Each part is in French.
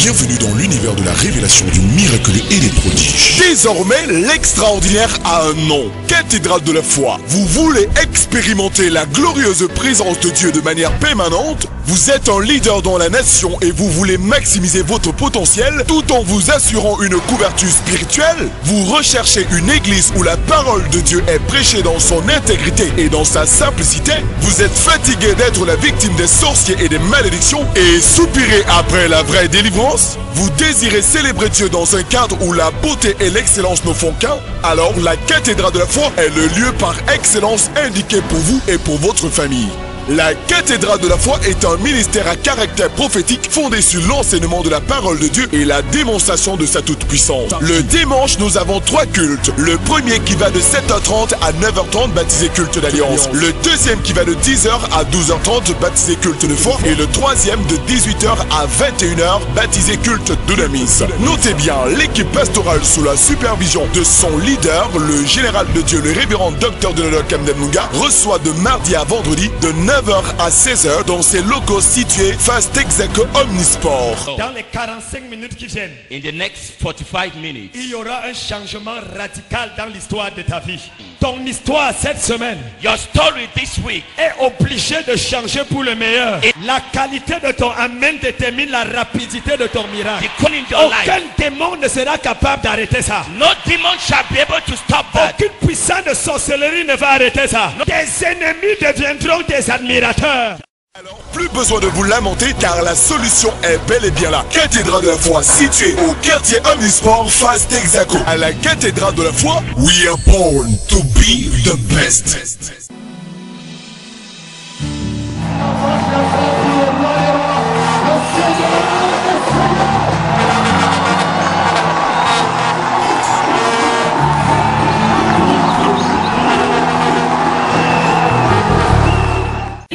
Bienvenue dans l'univers de la révélation du miraculeux et des prodiges. Désormais, l'extraordinaire a un nom. Cathédrale de la foi. Vous voulez expérimenter la glorieuse présence de Dieu de manière permanente? Vous êtes un leader dans la nation et vous voulez maximiser votre potentiel tout en vous assurant une couverture spirituelle? Vous recherchez une église où la parole de Dieu est prêchée dans son intégrité et dans sa simplicité? Vous êtes fatigué d'être la victime des sorciers et des malédictions et soupirez après la vraie délivrance? Vous désirez célébrer Dieu dans un cadre où la beauté et l'excellence ne font qu'un? Alors la cathédrale de la foi est le lieu par excellence indiqué pour vous et pour votre famille. La cathédrale de la foi est un ministère à caractère prophétique fondé sur l'enseignement de la parole de Dieu et la démonstration de sa toute-puissance. Le dimanche, nous avons 3 cultes. Le premier qui va de 7h30 à 9h30, baptisé culte d'alliance. Le deuxième qui va de 10h à 12h30, baptisé culte de foi. Et le troisième de 18h à 21h, baptisé culte de la mise. Notez bien, l'équipe pastorale sous la supervision de son leader, le général de Dieu, le révérend docteur de l'Olok Kamden Munga, reçoit de mardi à vendredi de 9h à 16h dans ses locaux situés face Texaco Omnisport. Dans les 45 minutes qui viennent, in the next 45 minutes, il y aura un changement radical dans l'histoire de ta vie. Ton histoire cette semaine, your story this week, est obligée de changer pour le meilleur. La qualité de ton amen détermine la rapidité de ton miracle. Aucun démon ne sera capable d'arrêter ça. No demon shall be able to stop that. Aucune puissance de sorcellerie ne va arrêter ça. Tes ennemis deviendront tes admirateurs. Alors, plus besoin de vous lamenter car la solution est bel et bien là. Cathédrale de la foi située au quartier Omnisport face Texaco. À la cathédrale de la foi, we are born to be the best.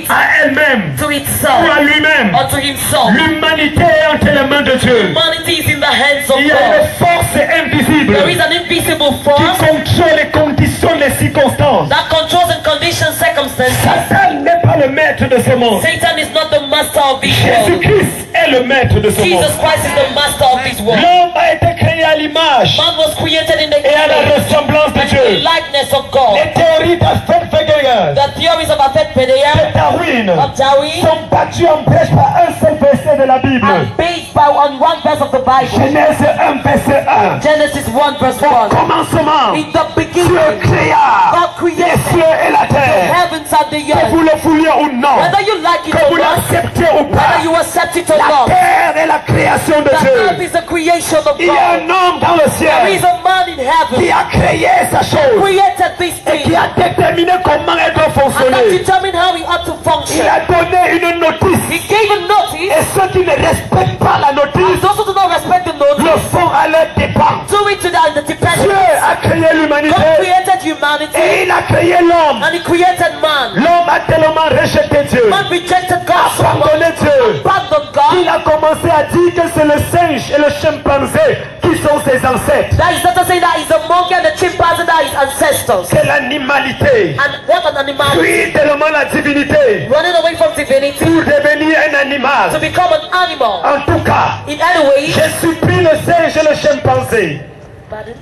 À elle-même, to ou itself, à lui-même, or to himself. l'humanité est entre les mains de Dieu. Humanity is in the hands of Il y a God. une force invisible There is an invisible qui force contrôle et conditionne les circonstances. that controls and conditions circumstances. Satan n'est pas le maître de ce monde. Satan is not the master of this world. Jésus-Christ est le maître de ce monde. Jesus Christ is the master of this world. L'homme a été créé à l'image Man was created in the et à la image ressemblance de and the Dieu. likeness of God. Les théories d'Afet-Fegelius The theories of Afet de Pedea, Darwin of Darwin, sont battues en brèche par un seul verset de la Bible. are based by on one verse of the Bible. Genèse 1 verset 1. Genesis 1 verse 1. Commencement, In the Dieu beginning, créa God les created cieux et la the terre. heavens and the Que vous earth. le vouliez ou non, Whether you like it que vous or not, l'acceptez ou pas, whether you accept it or la not, terre est la création de the earth Dieu. is the creation of Il y a God. un homme dans le There is ciel a man in qui heaven a créé sa chose created this et qui thing a déterminé comment elle doit and that fonctionner. determined how he ought to Il function. a donné une notice He gave a notice, et ceux qui ne respectent pas la and notice those who do not respect the le notice font à leur dépens. do it to the Dieu dependence. a créé God l'humanité created humanity et il a créé l'homme. and he created man. L'homme a tellement rejeté Dieu, Man rejected God so much, abandonné Dieu, abandoned il God. a commencé à dire que c'est le singe et le chimpanzé qui sont ses ancêtres. That is not to say that he's a monkey and a chimpanzee that is ancestors. C'est l'animalité. And what an animal, Fuir tellement la divinité running away from divinity pour devenir un to animal. become an animal. En tout cas, In any way, j'ai surpris le singe et le chimpanzé.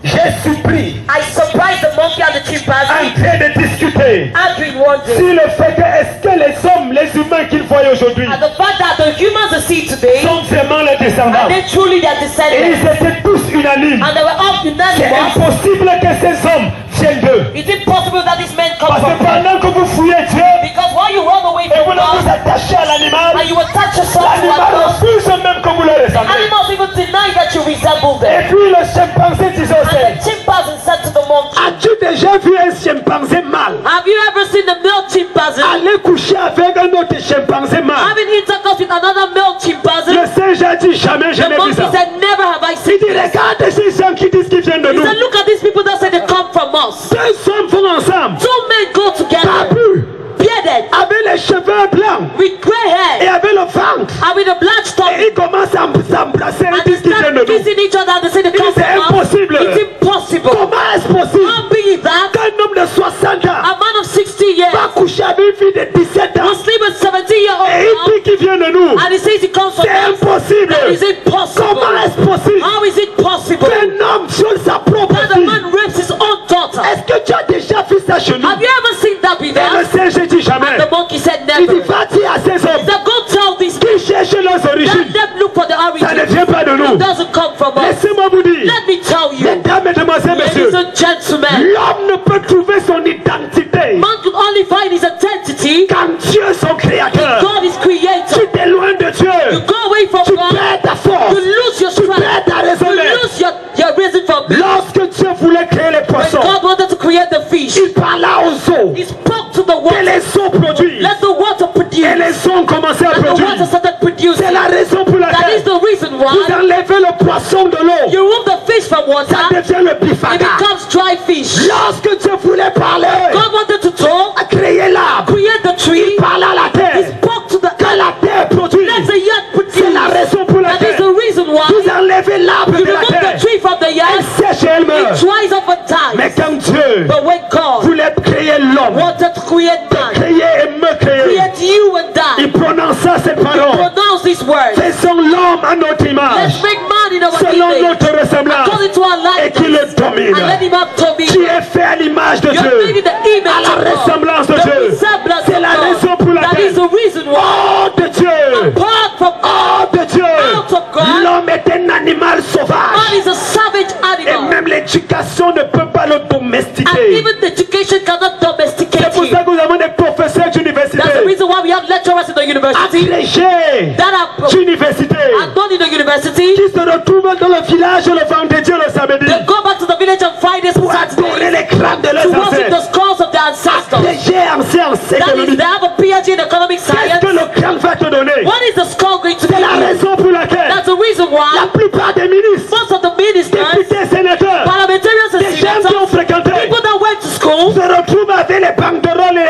J'ai surpris I surprised the monkey and the en chimpanzee train de discuter arguing one day. sur le fait que est-ce que les hommes, les humains qu'ils voient aujourd'hui And the fact that the humans they see today, sont vraiment les descendants. are they truly their Et descendants? ils étaient tous unanimes. And they were all C'est unanimous. impossible que ces hommes viennent d'eux. Is it possible that these men come Parce que from God? pendant que vous fouillez Dieu Because while you run away et vous from ne vous God attachez à l'animal, and you attach yourself to l'animal animals, refuse même que vous le ressemblez. animals even deny that you resemble Et them. puis le chimpanzé disait au And singe, the chimpanzee said to the monkey, as-tu déjà vu un chimpanzé mâle have you ever seen a male chimpanzee aller coucher avec un autre chimpanzé mâle? having intercourse with another male chimpanzee? Le singe a dit jamais je The n'ai vu monkey ça. said, never have I Il seen dit this. regarde ces gens qui disent qu'ils viennent de He nous. said, look at these people that say they come from us. Deux hommes vont ensemble, Two men go together, babus, bearded, avec les cheveux blancs with grey et hair, avec le ventre. and with a black Et stomach. ils commencent à s'embrasser et And disent they qu'ils viennent de start nous. kissing each other and they say they Il dit come c'est from us. impossible. It's impossible. Comment est-ce possible How be it that qu'un homme de 60 ans a man of 60 years va coucher avec une fille de 17 ans will sleep with 70-year-old et il girl dit qu'il vient de nous? and he says he comes from C'est us? impossible. is it possible? Comment est-ce possible How is it possible qu'un homme viole sa propre that a fille? man rapes his own daughter? Est-ce que tu as déjà vu ça chez nous? Have you ever seen that be Et le done? singe dit jamais. And the monkey said Il dit never. va dire à ces He hommes said, go tell these qui cherchent leurs origines. let them look for the Ça ne origin. vient pas de It nous. doesn't come from us. Laissez-moi vous dire, Let me tell you, mesdames, mesdemoiselles, messieurs, ladies and gentlemen, l'homme ne peut trouver son identité man can only find his identity. quand Dieu son créateur. God is Tu creator. t'éloignes de You Dieu. go away from Tu God, perds ta force. you lose your Tu perds strength, ta raison you d'être. lose your reason for being. Lorsque Dieu voulait créer les When poissons, God wanted to create the fish, il parla aux eaux. He spoke to the Que water. les eaux produisent. Let the water produce. Et les eaux ont commencé à And the produire. water started producing. C'est la raison pour That is laquelle the reason vous why enlevez le poisson de l'eau. you remove the fish from water, Ça devient le it bifaga. becomes dry fish. Lorsque Dieu voulait parler, God wanted to talk, à créer l'arbre, create the tree, il parla à la He terre. spoke to the Que la terre produit. let the earth produce. C'est la raison pour That is laquelle the reason vous why enlevez l'arbre you de la remove terre. the tree from the Elle earth, sèche et elle it meurt. dries up and Mais dies. quand Dieu But when God voulait créer l'homme, wanted to create man, créer et me créer, create you and il die, prononça cette parole. pronounce these words. Faisons l'homme à notre image, Let's make man in our selon image, notre ressemblance, according to our et qu'il le likeness, domine. and let him have Tu dominion. es fait à l'image de You're made Dieu, in the à image la of God. ressemblance de The Dieu. resemblance C'est of la raison God. pour That laquelle, is the reason why, hors de Dieu, apart from God, hors de Dieu, out of God, l'homme est un animal man sauvage. is a savage Et animal. même l'éducation ne peut pas le And domestiquer. even the education cannot C'est domesticate pour you. ça que nous avons des professeurs d'université, That's the reason why we have lecturers in the university agrégés that are d'université, not in the university. qui se retrouvent dans le village le vendredi et le samedi They go back to the village on Fridays and pour adorer Saturdays les crânes de to leurs worship the ancêtres. skulls of their ancestors. Agrégés en sciences That is, économiques. they have a PhD in economic Qu'est-ce science. que le crâne va te donner? What is the skull going to C'est la give you? raison pour laquelle That's the reason la why plupart des ministres, most of the ministers, députés, sénateurs, parliamentarians and des gens qui ont senators, fréquenté, people that went to school, se retrouvent avec les banderoles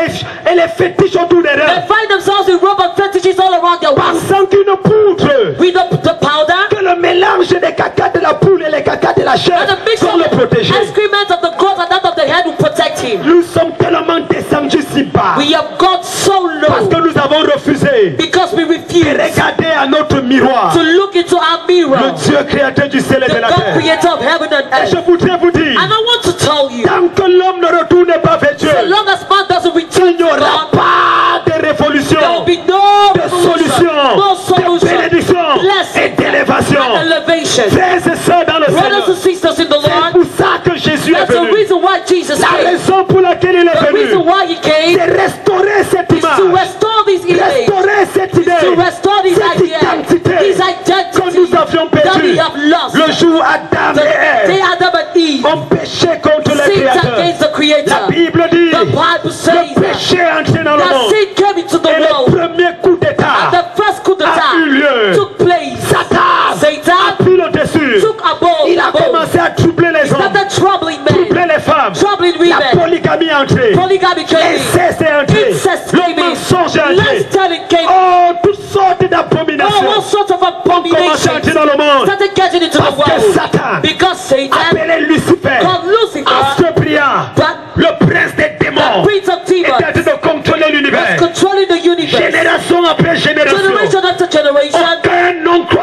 et les fétiches autour des they reins, find themselves in robe and fetishes all around their waist. pensant qu'une poudre, With the powder que le mélange des caca de la poule et les caca de la and chair the mix vont of le the protéger. excrement of the goat and that of the head will protect him. Nous sommes tellement descendus si bas We have got so parce low que nous avons refusé because we de refuse regarder à notre miroir to look into our le mirror, Dieu créateur du ciel et the de la God terre. creator of heaven and Et je earth. voudrais vous dire, And I want to tell you, tant que l'homme ne retourne pas vers Dieu, as long as man doesn't il return n'y to aura God, pas de révolution, there will be no de revolution, no solution, de solution, bénédiction et blessing, d'élévation. and elevation. Frères et sœurs dans le Brothers and Seigneur, sisters in the c'est Lord, pour ça que Jésus est that's the venu. reason why Jesus La came. raison pour laquelle il est The reason venu, why he came c'est restaurer cette is to image, restore this image, restaurer cette to idée, restore this cette idea, identité this que identity nous avions that we perdue have lost. le jour Adam The et day Ève Adam and Eve ont péché contre le sinned Créateur. against the La Creator. Bible dit, The Bible says le péché est entré dans le that monde sin came into the et le world, premier coup and d'état the first coup a eu d'etat lieu. took place. Satan a Satan pris le dessus. took above, Il a commencé à troubler les hommes, started troubling men, troubler les femmes. troubling La women. polygamie est entrée. Polygamy came in, L'inceste est entré. incest Le came in, mensonge est entré. lies telling came in, Oh, toutes sortes all d'abominations sorts of commencent à entrer abominations dans le monde. started getting into the Parce que world Satan, because Satan appelé Lucifer, called à Lucifer, ce priant, that le prince des the démons, prince of est en demons train de contrôler was l'univers. controlling the universe. Génération après génération. Generation after generation,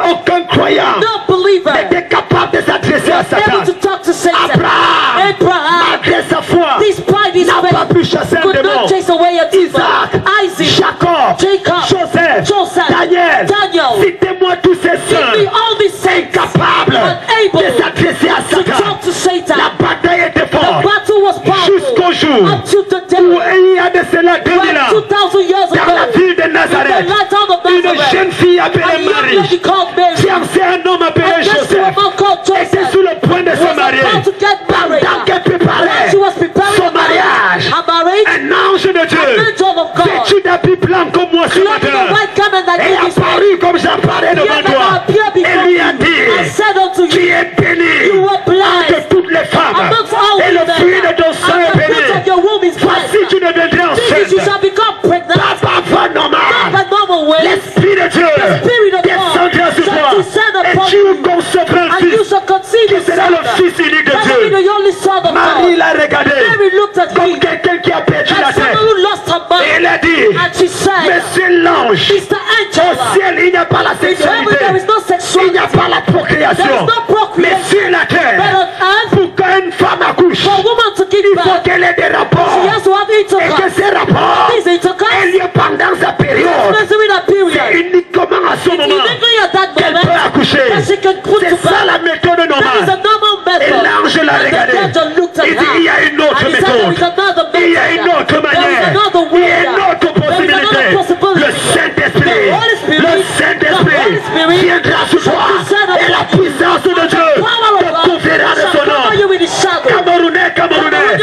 Aucun croyant no believer n'était capable de s'adresser à able to Satan. talk to Satan. Abraham, Abraham, malgré sa foi, despite his n'a pas pu faith, chasser un could démon. not chase away a demon. Isaac, Isaac, Jacob, Jacob, Joseph, Joseph, Daniel, Daniel, citez-moi tous ces give me saints all these saints incapables unable de s'adresser à to Satan. talk to Satan. La bataille était The forte battle was jusqu'au powerful jour up to the où day il y a de cela 2000 when ans, 2,000 years dans la ago, ville de in the Nazareth, light town of une Nazareth, jeune fille a appelée young lady Marie, called Mary, fiancée à un homme appelé and this Joseph, woman called était Joseph, sur le point de se was marier. about to get married. Pendant qu'elle préparait She was preparing son her mariage, marriage, un ange de an Dieu, angel of God, vêtu d'habits blancs comme moi ce clothed in a matin, white garment that et you is apparu comme j'apparais devant toi, et lui a dit, I said unto tu you, es béni you were entre blessed toutes les femmes, amongst all et le women, fruit de ton sein and est the fruit of béni. your womb is Voici blessed. tu deviendras This is you enceinte. shall become pregnant, Pas par voie not normale. by normal way, L'Esprit de Dieu the Spirit of God descendra sur shall toi, descend et upon tu you, concevras un and you fils shall conceive qui a sera le son. Fils unique de That will be Dieu. the only son of Marie God. l'a regardé Mary looked at comme him quelqu'un qui a perdu la like tête. someone who lost her Et elle mind, a dit, and she said, Monsieur l'ange, Mr. au Angela, ciel il n'y a pas la in heaven there is sexualité. no Sur il n'y a pas la procréation. There is no procreation. Mais sur la But terre, on earth, pour qu'une femme accouche, for a woman to give il faut birth, qu'elle ait des she rapports. has to have Et que intercourse. ces rapports These intercourse, aient lieu pendant sa période. especially that C'est period. uniquement à ce It's moment uniquely at that qu'elle peut moment accoucher. that she can put C'est to ça birth. la méthode That is a normale. normal Et method. l'ange l'a And the regardé. angel looked at Il dit, her. il y a une autre And he said there méthode. is another method. Il y a une autre There is manière. another Il y way. a une autre There is possibilité. another possibility. Le Saint-Esprit. The Holy Spirit. Le The Saint-Esprit Holy Spirit viendra sur toi. Et la puissance de Dieu power te of God couvrira de shall son nom. cover you with his shadow. Camerounais, Camerounais,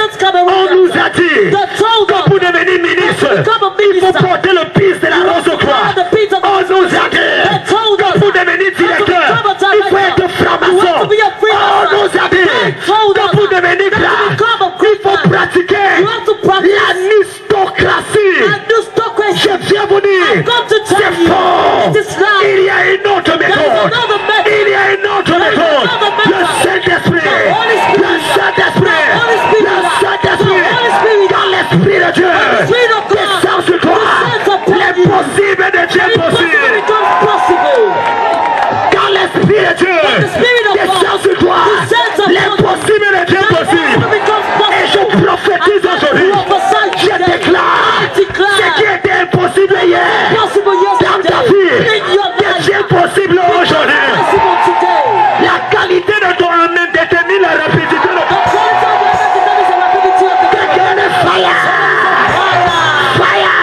on nous a dit They told que us pour devenir ministre, become a il faut minister. porter le piste de la rose au croix. The Peter On nous a dit They told us que pour devenir directeur, il faut être franc-maçon. You have to be a free On mason. nous a dit They told que us pour devenir that grand, to become a il faut Christian, pratiquer you have to practice l'aristocratie. and do stockway. Je viens vous dire, I've come to tell c'est you, faux. it is wrong. Il y a une autre There is méthode. another method. Il y a une autre There is méthode. another Le method. Saint-Esprit. The Holy Spirit. Le Saint-Esprit. The Holy Spirit. Le Saint-Esprit. The Holy Spirit. Quand l'Esprit de Dieu The Spirit of God descend sur toi, descends upon you. l'impossible de Dieu est Impossible possible. becomes possible. Quand l'Esprit de Dieu When the Spirit of descend God sur toi, descends upon you, l'impossible de Dieu est possible. Impossible becomes Et je possible. prophétise aujourd'hui, je déclare ce qui était impossible hier Possible dans ta yesterday. vie In your life. devient possible aujourd'hui. Possible today. La qualité de ton âme détermine la rapidité de The quality of your life determines the rapidity of the quelqu'un de fire. Fire.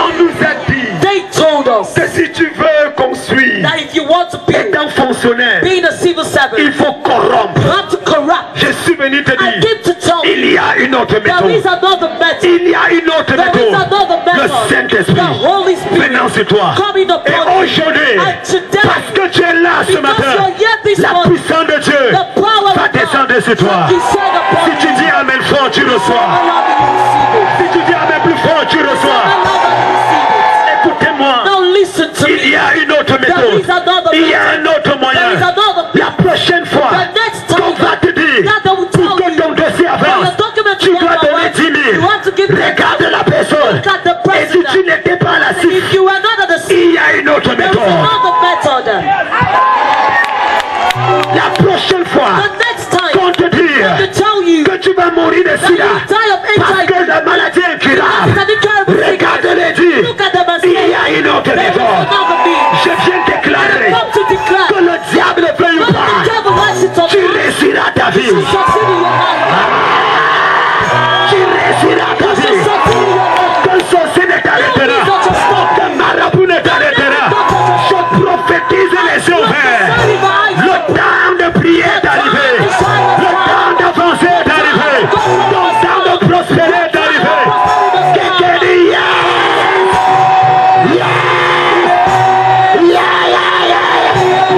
On nous a dit They told us que si tu veux construire that if you want to be étant fonctionnaire, being a civil servant, il faut corrompre. you have to corrupt. Je suis venu te I dire, came to tell you il y a une autre there is méthode. another method. Il y a une autre There is méthode. another Le method. The Saint-Esprit Holy Spirit venant sur toi. coming Et upon you. aujourd'hui, And today, parce que tu es là ce because matin, you're here this la morning, puissance de Dieu the power va of God descendre sur toi. shall descend upon Si you. tu dis Amen fort, tu reçois. Allow me to receive it. Si tu dis Amen plus fort, tu reçois. Allow me to receive it. Écoutez-moi, Now listen to il y me. a une autre There méthode. is another Il y a method. un autre There is moyen. another La prochaine fois The next qu'on time va te dire that they will pour tell que you ton dossier for avance, your document tu to dois work donner out, 10 000. you have to give Regarde la personne. Look at the Et si tu president. n'étais pas à la cible, If you are not at the il y a une autre there is méthode. another method. La prochaine fois The next time qu'on te dit to tell you que tu vas mourir de that you sida die of parce que HIV, la maladie est incurable, that you can't regarde-les dire, look at them and il say, y a une autre there is méthode. another means. Je viens déclarer Come to que declare le diable veuille ou when the pas, devil likes it or tu not, réussiras ta vie. you succeed in your life. Tu réussiras ta You vie. succeed in your life. Qu'un sorcier ne t'arrêtera. Qu'un marabout ne t'arrêtera. Je prophétise les yeux ouverts. Le temps de prier est arrivé. Le temps d'avancer est arrivé. Le temps de prospérer est arrivé. Quelqu'un dit yes. Yes.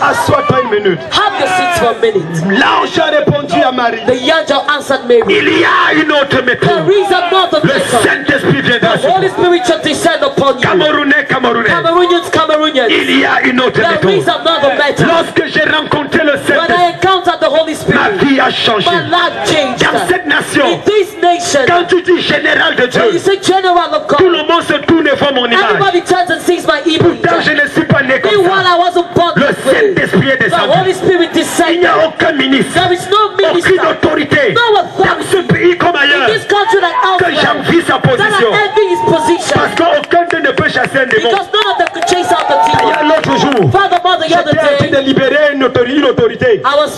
Assois-toi une minute. Have your seats for a minute. L'ange a répondu à Marie. The angel answered Mary. Il y a une autre méthode. There is another Le method. Saint-Esprit viendra The sur Holy toi. Spirit shall descend upon you. Camerounais, Camerounais. Cameroonians, Cameroonians. Il y a une autre There is méthode. another method. Lorsque j'ai rencontré le When Saint-Esprit, I encountered the Holy ma Spirit, vie a changé. my life changed. Dans cette nation, In this nation, quand tu dis général de when you Dieu, say general of tout God, le monde se tourne et voit mon image. everybody turns and sees my image. Pourtant, je ne suis pas né comme Meanwhile, ça. I wasn't born Le this way. Saint-Esprit est The Holy descendu. Spirit Il n'y descended. a aucun ministre, There is no aucune minister autorité No dans authority ce pays comme in ailleurs this country like que elsewhere j'envie sa that position. I envy his position. Parce qu'aucun d'eux ne peut chasser un démon. Because none of them could chase out the Il y a demon. l'autre jour, Furthermore, the other j'étais en train de day, libérer une autorité. I was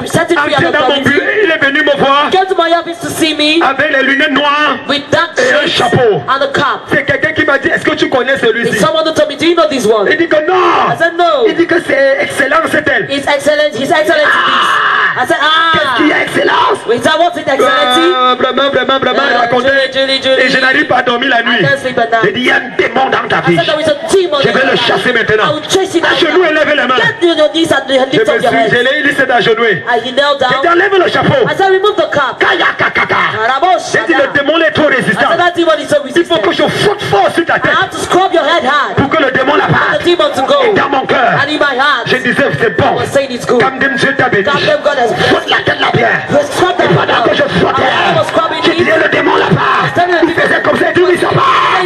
setting free Entré an dans mon authority. bureau, il est venu me voir Came to my office to see me avec les lunettes noires with dark et un shades chapeau. and a cap. C'est quelqu'un qui m'a dit, est-ce que tu connais It's celui-ci? someone who told me, do you know this one? Il dit que non. I said, no. Il dit que c'est excellent, c'est elle. His Excellency is this. I said, Qu'est-ce qu'il y a excellence? Wait, I want it, Excellency. Vraiment, il racontait. Et je n'arrive pas à dormir la nuit. I can't sleep at night. Il dit, il y a un démon dans ta I vie. said, there is a demon Je in vais your le life. chasser I maintenant. will chase it À out genoux, now. élève les mains. Get on your knees and Je lift me up your suis head. gelé, il s'est agenouillé. And he knelt J'ai dit, down. enlève le chapeau. I said, remove the cap. Kaya kakaka. J'ai dit, le Karaboshada. démon est trop I résistant. said, that demon is so Il faut que resistant. je foute fort sur ta I tête have to scrub your head hard. pour que le démon la The parte. demon to go. Et dans mon cœur, And in my heart, je disais, c'est bon. I was saying it's good. Comme Dieu t'a béni. God damn God has blessed. Foute la tête la pierre. Let's scrub Et that pendant down. que je frottais, I was scrubbing j'ai dit, it. le démon la part. Il faisait comme ça, il dit, oui, ça part.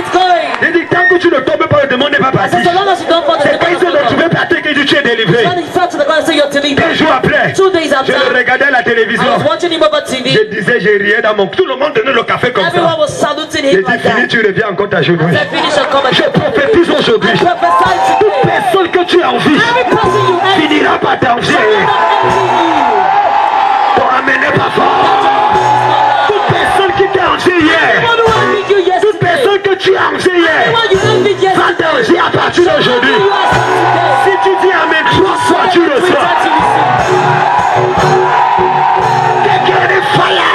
monde n'est pas parti. So long as you don't follow the C'est quand ils se command of retrouvaient par terre que tu es délivré. when he fell to the ground and said, you're delivered. 2 jours après, 2 days je after, le regardais à la télévision. I was watching him over TV. Je disais, j'ai riais dans mon... Tout le monde donnait le café comme Everyone ça. was saluting J'ai him dit, like fini, that. tu reviens encore ta journée. I said, finish and come Je again. prophétise aujourd'hui. I prophesy Toute today. personne que tu envies Every person you envy finira par t'envier. shall envy you. T'en amenez pas fort. Toute personne qui t'a envié hier, Everyone who envied you toute yesterday, personne que tu as envié hier, everyone you envied va yesterday, t'envier à partir d'aujourd'hui. you are today. Si tu dis Amen 3 fois, tu le Every reçois. time you receive Quelqu'un est fire!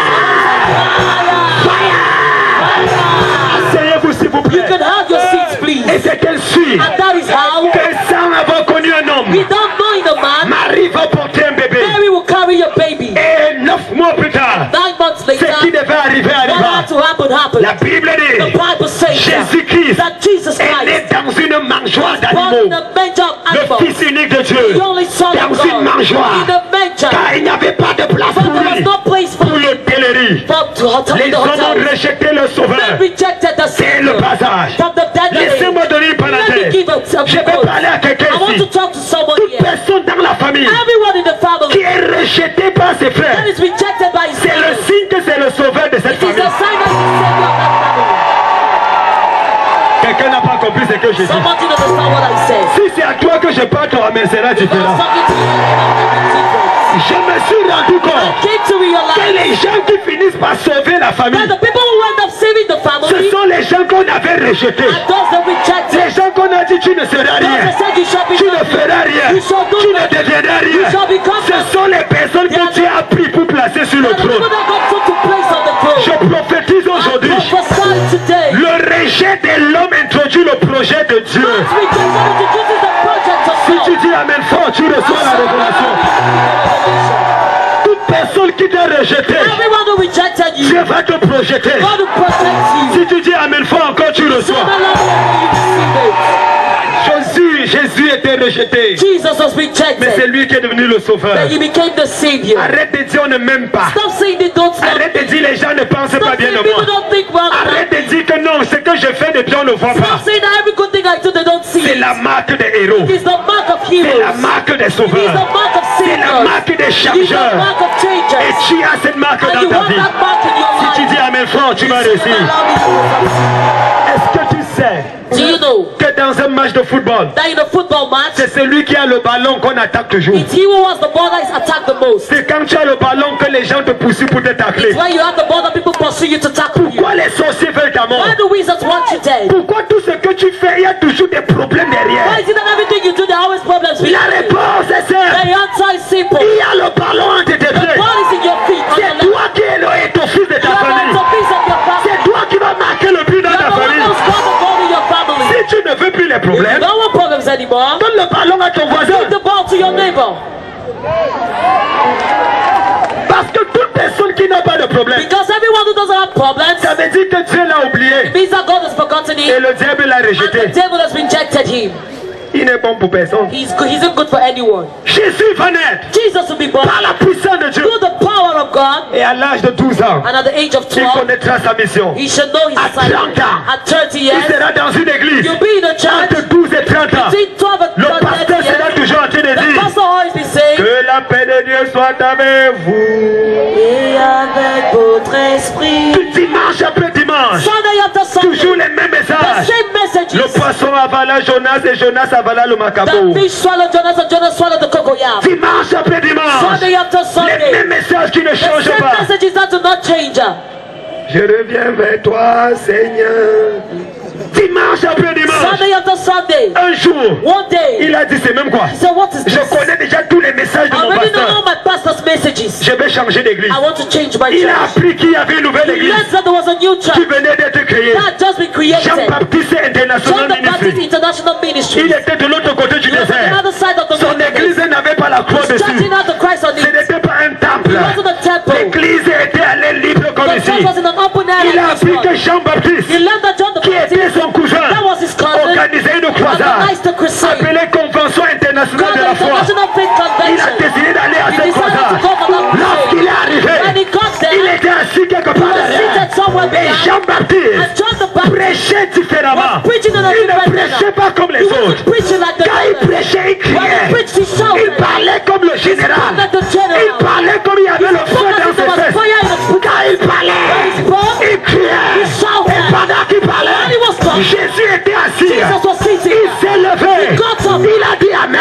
Asseyez-vous s'il vous you plaît. can have your seats, please. Et c'est ainsi And that is how que sans avoir connu un homme, without knowing a man, Marie va porter un bébé. Mary will carry your baby. Et 9 mois plus tard, 9 months ce qui later, devait arriver what arriva. had to happen happened. La Bible The dit, Bible says Jésus-Christ that Jesus est né Christ dans une mangeoire born in d'animaux. a manger of Le animals, Fils unique de Dieu, the only Son of dans God, une mangeoire. in a manger. Car il n'y avait pas de place But pour there was lui, no place for pour l'hôtellerie. Les the hommes ont hotel. rejeté le They Sauveur. rejected the C'est le Savior passage. from the dead. Laissez-moi donner une Let me parenthèse. give a Je vais parler à quelqu'un I want to ici. talk to someone Toute here. personne dans la famille Everyone in the qui family est rejetée par ses frères, that is rejected by his c'est le family. signe que c'est le sauveur de cette It is famille. a sign that he's the Savior of that family. Quelqu'un n'a pas compris ce que je dis. Someone didn't understand what I said. Si c'est à toi que je parle, ton amen sera I was différent. talking to you different. Je me suis rendu I compte came to que realize les gens qui finissent par sauver la that famille, the people who end up saving the ce family sont les gens qu'on avait rejetés. are those that rejected. Les gens qu'on a dit tu ne seras Those rien. that said you shall be Tu ne nothing. feras rien. You shall do Tu ne nothing. deviendras rien. You shall become Ce sont les personnes que tu as pris pour placer sur le And the people trône. that got to place on the throne. Je prophétise aujourd'hui. Prophesy today. Le rejet de l'homme introduit le projet de Dieu. God's rejection introduces the project of Si God. tu dis Amen fort, tu reçois la révélation. Toute personne qui t'a rejeté, Everyone who rejected you, Dieu va te projeter. God will protect you. Si tu dis Amen fort encore, tu So reçois. the Lord will Jésus était rejeté. Jesus was Mais c'est rejected. lui qui est devenu le sauveur. That he became the Savior. Arrête de dire on ne m'aime pas. Stop saying they don't love Arrête de me. dire les gens ne pensent pas Stop bien saying de people moi. don't think well Arrête about me. de dire que non, ce que je fais de bien on ne voit Stop pas. saying that every good thing I do they don't see C'est it. la marque des héros. It is the mark of C'est heroes. la marque des It is sauveurs. the mark of C'est la saviors. marque des It is the changeurs. mark of Et changers. tu as cette marque And dans you ta want vie. that mark in your Si tu life. dis Amen fort, tu vas So réussir. allow me to- Est-ce que tu sais Do you know que dans un match de football, that in a football match, c'est celui qui a le ballon qu'on attaque toujours? it's he who has the ball that is attacked the most. C'est quand tu as le ballon que les gens te poursuivent pour te tacler. It's when you have the ball that people pursue you to tackle you. Pourquoi les sorciers veulent ta mort? Why do wizards want you dead? Pourquoi tout ce que tu fais, il y a toujours des problèmes Why derrière? is it that everything you do there are always problems with you? La réponse est The simple. answer is simple. Il y a le ballon entre tes The pieds. ball is in your feet. On C'est your left. toi qui es Elohim, ton fils de You ta are famille. the piece of your family. C'est toi qui vas marquer le but You dans are ta the one famille. who scored the goal in your family. Si tu ne veux plus les You problèmes, don't want problems anymore. donne le ballon à ton voisin. Give the ball to your neighbor. Parce que toute personne qui n'a pas de problème, Because everyone who doesn't have problems, ça veut dire que Dieu l'a oublié it means that God has forgotten et him le diable l'a and the rejeté. devil has rejected him. Il n'est bon pour personne. He isn't good for anyone. Jésus va naître Jesus will be born par la puissance de Dieu. through the power of God, Et à l'âge de 12 ans, and at the age of il 12, connaîtra sa mission. he should know his À 30 assignment. ans, At 30 il years, sera dans une église you'll be in a church entre 12 et 30 ans. between 12 and Le 30 pasteur sera years. toujours en train de The dire pastor always be saying, que la paix de Dieu soit avec vous. et avec votre esprit. Dimanche après dimanche, Sunday after Sunday, toujours les mêmes the messages. same messages. Le poisson avala Jonas et Jonas avala le The macabo. fish swallowed Jonas and Jonas swallowed the cocoyam. Dimanche après dimanche, Sunday after les Sunday, mêmes messages qui ne the changent same pas. messages that do not change. Je reviens vers toi, Seigneur. Dimanche après dimanche, Sunday after Sunday, un jour, one day, il a dit c'est même quoi? he said, what is Je this? connais déjà tous les messages de I mon already know pasteur. all my pastor's messages. Je vais changer d'église. I want to change my Il a church. appris qu'il y avait une nouvelle He église learned that there was a new qui church venait d'être créée. that had just been created. Jean-Baptiste International John the Baptist Ministry. International Ministry. Il était de l'autre côté du He was on the désert. other side of the Son église wilderness. n'avait pas la croix dessus. Shouting out the Christ on Ce it. n'était pas un temple. It wasn't a temple. L'église était allée libre comme The ici. church was in an open area. Il a like this appris one. que Jean-Baptiste, He learned that John the qui était Baptist, son cousin, that was his cousin, organisait une croisade organized a crusade. appelée Convention internationale Called de the la foi. International Faith Il a Convention. décidé d'aller à He cette decided to croisade. go for that Lorsqu'il est crusade. arrivé, When he got il there, était assis quelque he part was derrière. seated somewhere Et behind. Jean-Baptiste And John the Baptist prêchait différemment. différemment. preaching in a Il ne different prêchait manner. pas comme les He wasn't autres. preaching like the Quand il others. prêchait, il When he criait. preached, he Il shouted. parlait comme le général. Like the general. Il parlait comme il y avait le feu Spoke as dans if there ses was fesses. fire in his foot. Quand il parlait, When he spoke, il criait. he shouted. Et pendant qu'il parlait, When he was talking, Jésus était assis. Jesus was sitting. Il s'est levé. He got up. Il a dit Amen.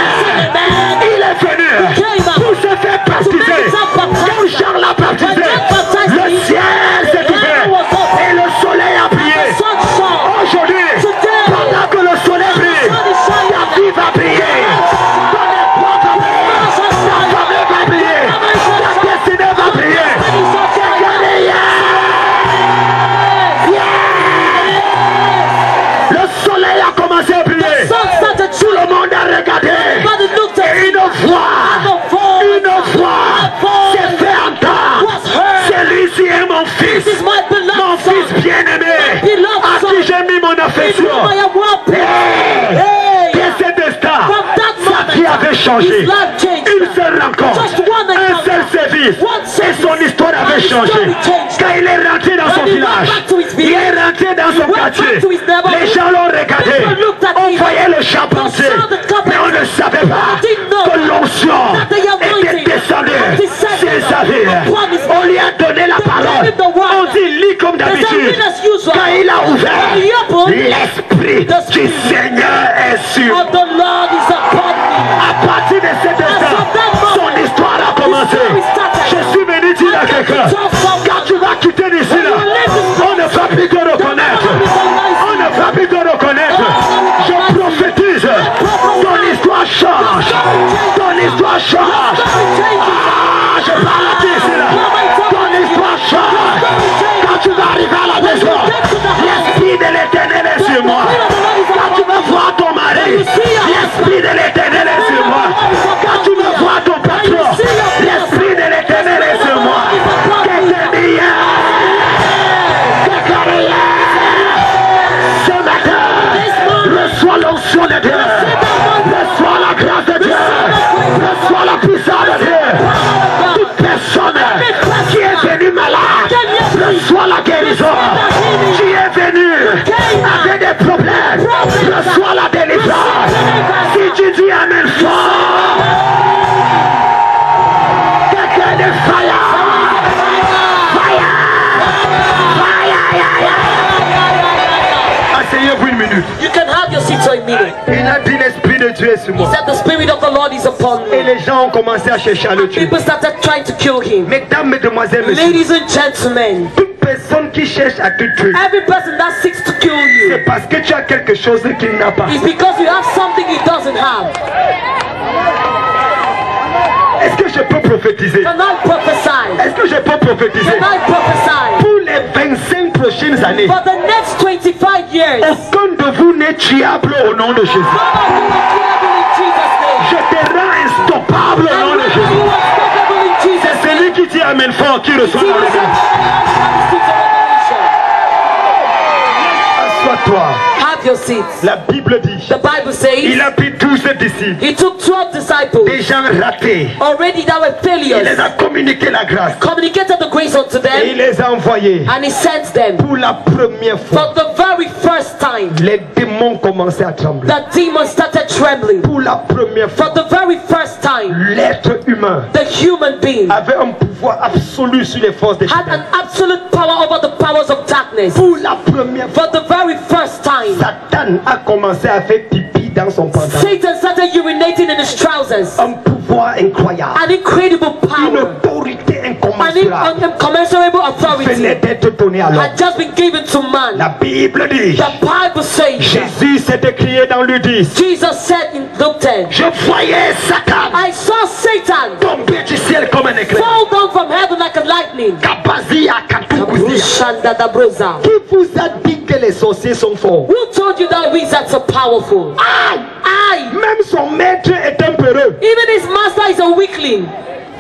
Amen. Il est venu came out pour se faire to baptiser. make himself baptized. Quand Jean l'a baptisé, When John baptized le him, ciel s'est the ouvert heaven was open. et le soleil a brillé. The sun shone. Aujourd'hui, Today, pendant que le soleil brille, the sun is shining. ta vie va briller. Ton espoir va briller. Ta famille va briller. Ta destinée va briller. Le soleil a commencé à briller. The sun started Tout le monde a regardé. Everybody looked at Et him. une voix s'est fait entendre. Celui-ci est mon This fils. is my Mon beloved fils son. bien-aimé. Beloved À son. qui j'ai mis mon In affection. whom I am well pleased. Hey. Dès cet instant, From that sa vie moment, avait changé. his life changed. Une seule rencontre, Just one un encounter. seul service, One et service. son histoire avait And his changé. story changed. Quand il est rentré dans son When he went village, back to his il village, est rentré dans son went quartier. back to his neighborhood. Les gens l'ont regardé. People looked at On him. voyait le charpentier, They saw the carpenter. mais on ne savait pas They didn't know que l'onction that the anointing était descendue was descended sur sa vie. upon his On lui a donné la They parole. gave him the word. On dit lit comme They said, d'habitude. read as usual. Quand il a ouvert, When he opened, l'esprit the du spirit Seigneur est sur of the Lord is upon me. à partir de cet instant, from that moment, son histoire a commencé. his story started. Je suis venu dire à quelqu'un, quand tu vas quitter d'ici là, on ne va plus te reconnaître. On ne va plus te reconnaître. Je prophétise, ton histoire change. Ton histoire change. Ah, je parle à qui ici là. Ton histoire change. Quand tu vas arriver à la maison, l'esprit de l'éternel est sur moi. Quand tu vas voir ton mari, l'esprit de l'éternel est sur moi. Quand tu vas voir ton patron, l'esprit de l'éternel est sur moi. Ce matin, reçois l'onction de Dieu. Reçois la grâce de Dieu. Reçois la puissance de Dieu. Toute personne qui est venue malade, reçois la guérison. Qui est venu avec des problèmes, reçois la délivrance. Si tu dis Amen fort, quelqu'un de fire. Asseyez-vous une minute. You can have your seat for a minute. Il a dit l'esprit de Dieu est sur He moi. said the spirit of the Lord is upon Et me. les gens ont commencé à chercher à le tuer. People started trying to kill him. Mesdames, mesdemoiselles, messieurs, Ladies and gentlemen, toute personne qui cherche à te tuer, every person that seeks to kill you c'est parce que tu as quelque chose qu'il n'a pas. is because you have something he doesn't have. Est-ce que je peux prophétiser? Can I prophesy? Est-ce que je peux prophétiser? Can I prophesy? Pour les 25 prochaines années, For the next 25 years, none of aucun de vous n'est tuable au nom de Jésus. you are killable in Jesus' name. Je te rends instoppable au nom And de whether Jésus. you are unstoppable in Jesus' C'est name, celui qui dit Amen fort qui reçoit la réponse. Assois-toi. Have your seats. La Bible dit, The Bible il says a pris 12 disciples, he took 12 disciples, des gens ratés. already that were Il les failures, a communiqué la grâce. communicated the grace unto Et il them, les a envoyés. and he sent them. Pour la première fois, For the very first time, les démons commençaient à trembler. the demons started trembling. Pour la première fois, For the very first time, l'être humain the human being avait un pouvoir absolu sur les forces des had ténèbres. an absolute power over the powers of darkness. Pour la première fois, For the very first time, Satan a commencé à faire pipi dans son pantalon. Satan started urinating in his trousers. Un pouvoir incroyable. An incredible Une power, autorité an incommensurable incommensurable authority venait d'être donnée à l'homme. had just been given to man. La Bible dit, The Bible says, Jésus s'est écrié dans Luc 10. Jesus said in Luke 10, Je voyais Satan I saw Satan tomber du ciel comme un éclair. fall down from heaven like a lightning. Kabazia, Katoukouzia. Shanda da broza. Qui vous a dit que les sorciers sont forts? Who told you that wizards are powerful? I. Même son maître est un peureux. Even his master is a weakling.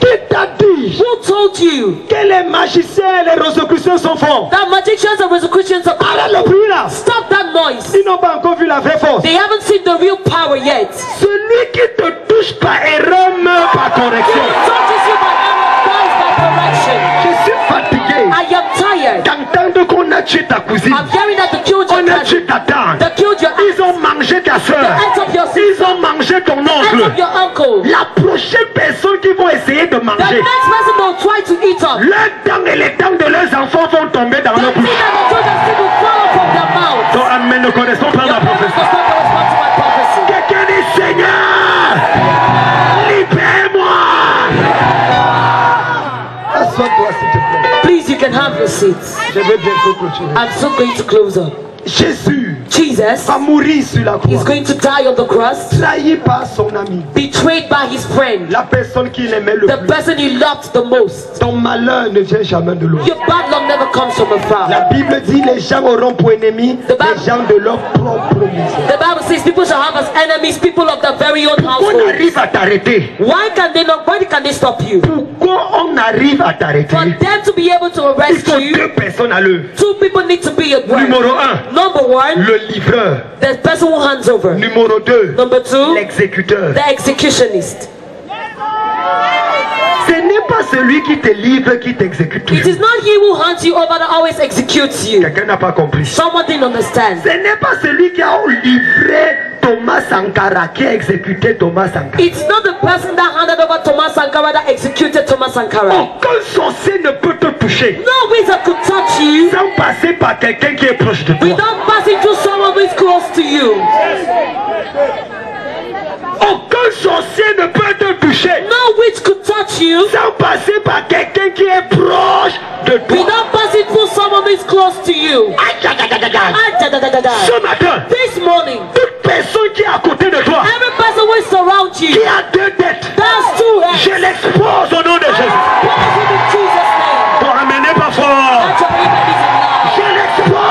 Qui t'a dit Who told you que les magiciens et les rosicruciens sont forts? that magicians and Rosicrucians are Arrête powerful? le bruit là. Stop that noise. Ils n'ont pas encore vu la vraie force. They haven't seen the real power yet. Celui qui te touche par erreur meurt par correction. Touches you by error, dies by correction. Je suis fatigué I am tired d'entendre qu'on a tué ta cousine. I'm hearing that they killed your On a cousin. tué ta tante. They killed your Ils ont mangé ta soeur. ends of your Ils sister. ont mangé ton Ends oncle. of your uncle. La prochaine personne qui va essayer de The manger, next person will try to eat up. leurs dents et les dents de leurs enfants vont tomber dans The leur thing bouche. that the children see will fall from their mouth. Donc, amen, ne connaissons pas Your la parents does prophétie. not correspond to my prophecy. Quelqu'un dit Seigneur, libère-moi. Assois-toi s'il te plaît. Please, you can have your seats. Je vais bientôt clôturer. I'm still going to close up. Jésus Jesus va mourir sur la is croix, going to die on the cross, trahi par son ami, betrayed by his friend, la personne qu'il aimait le the plus. person he loved the most. Ton malheur ne vient jamais de loin. Your bad luck never comes from afar. La Bible dit les gens auront pour ennemis The Bible- les gens de leur propre maison. The Bible says people shall have as enemies people of their very own On household. arrive à t'arrêter. Why can they stop you? Pourquoi on arrive à t'arrêter? For them to be able to Il arrest faut you, deux personnes à l'œuvre. two people need to be at work. Numéro 1, Number one, le livreur. the person who hands over. Numéro 2, Number two, l'exécuteur. the executionist. Ce n'est pas celui qui te livre qui t'exécute It is toujours. not he who hands you over that always executes you. Quelqu'un n'a pas compris. Someone didn't understand. Ce n'est pas celui qui a livré Thomas Sankara qui a exécuté Thomas Sankara. It's not the person that handed over Thomas Sankara that executed Thomas Sankara. Aucun sorcier ne peut te toucher No wizard could touch you sans passer par quelqu'un qui est proche de toi. without passing through someone who is close to you. Aucun sorcier ne peut te toucher No witch could touch you sans passer par quelqu'un qui est proche de toi. without passing through someone who is close to you. Aïe, aïe, aïe, aïe, aïe. Ah, da, da, da, da, da. Ce matin, This morning, toute personne qui est à côté de toi, every person who is around qui you a deux têtes, has two heads. je l'expose au nom de Jésus. Expose it in Jesus' name. Pour ramener pas fort. Let your enemies in love. Je l'expose.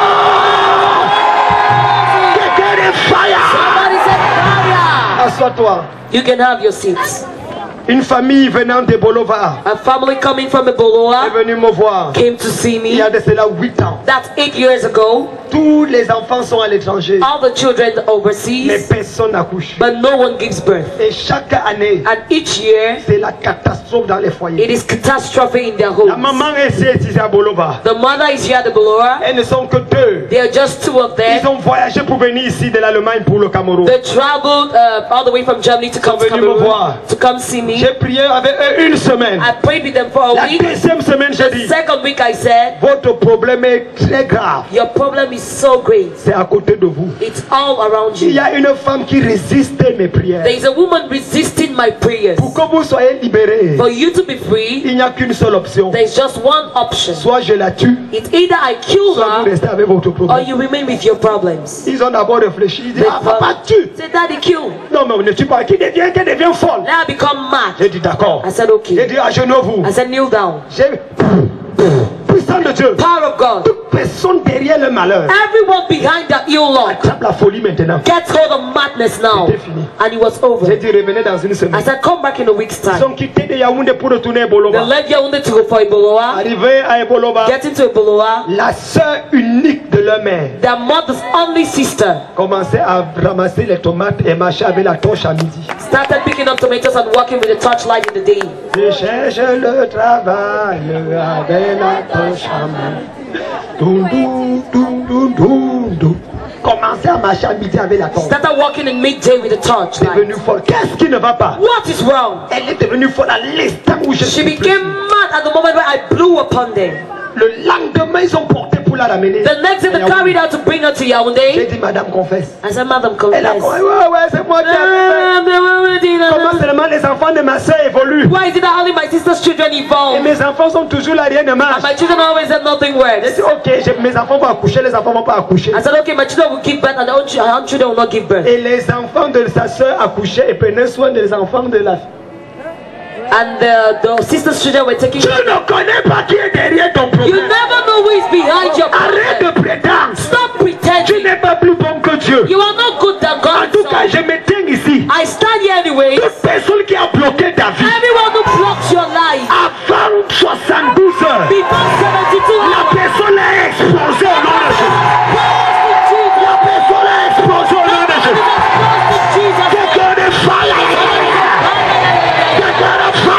Quelqu'un est fire. Somebody said fire. Assois-toi. You can have your seats. Une famille venant de Bolova A family coming from est Ebola venue me voir. came to see Il me. y a de cela 8 ans. That's 8 years ago. Tous les enfants sont à l'étranger, All the children mais overseas, personne n'accouche. but no one gives birth. Et chaque année, And each year, c'est la catastrophe dans les foyers. it is catastrophe in their La homes. maman est ici à Bolova. The mother is here at Ebola. Elles ne sont que deux. There are just two of Ils them. ont voyagé pour venir ici de l'Allemagne pour le Cameroun. They traveled all the way from Germany to come to Venus me Cameroon voir. to come see me. J'ai prié avec eux une semaine. I prayed with them for a La week. deuxième semaine, j'ai The dit, second week I said, votre problème est très grave. your problem is so great. C'est à côté de vous. It's all around Il y you. a une femme qui résiste mes prières. There is a woman resisting my prayers. Pour que vous soyez libérés, For you to be free, il n'y a qu'une seule option. there is just one option. Soit je la tue, It's either I kill soit vous her restez avec votre or problème. you remain with your problems. Ils ont d'abord réfléchi. Ils disent, They ah, papa, tue. Say, Daddy, kill. Non, mais on ne tue pas. Qui devient folle. Now I become mad. J'ai dit, d'accord. I said, J'ai okay. dit, agenouillez-vous. I said, kneel down. J'ai... Puissant de Dieu. Power of God. Toute personne derrière le malheur Everyone behind that ill luck attrape la folie maintenant. gets hold of madness now. C'était fini. And it was J'ai over. dit, revenez dans une I semaine. said, come back in a week's Ils time. ont quitté de Yaoundé pour retourner à They Bolova. left Yaoundé to go for Ebola. Arrivé à Eboloba, Get into Ebola. la sœur unique de leur mère Their mother's only sister commençait à ramasser les tomates et marcher avec la torche à midi. started picking up tomatoes and working with a torchlight in the day. Je cherche le travail avec la torche à main. Doum, doum, doum, doum, doum, doum. Commençait à marcher à midi avec la torche. Started walking in midday with a Elle est torchlight. devenue folle. Qu'est-ce qui ne va pas? What is wrong? Elle est devenue folle à l'instant où je She suis became mad at the moment where I blew upon them. Le lendemain, ils ont porté pour la ramener. The next day they carried her to bring her to J'ai Yaoundé. dit, madame, confesse. I said, Madam, Elle a confess. dit, ouais, c'est moi qui ai fait. Comment seulement les enfants de ma soeur évoluent? Why is it that only my sister's children Et evolve? mes enfants sont toujours là, rien ne marche. And my children always said nothing J'ai works. dit, ok, mes enfants vont accoucher, les enfants vont pas accoucher. I said, okay, my children will give birth and her own children will not give birth. Et les enfants de sa soeur accouchaient et prenaient soin des enfants de la... And the sister's children were taking Tu ne connais pas qui est derrière ton You problème. never know who is behind your Arrête problem. de prétendre. Stop Tu pretending. n'es pas plus bon que Dieu. You are not good than En God. tout cas, je me tiens ici. I stand here anyways. Toute personne qui a bloqué ta vie Everyone who blocks your life avant 72 heures, before 72 la hours. personne est explosée au nom de Jésus. La personne est explosée au nom de Jésus. Quelqu'un de fire. Quelqu'un de fire.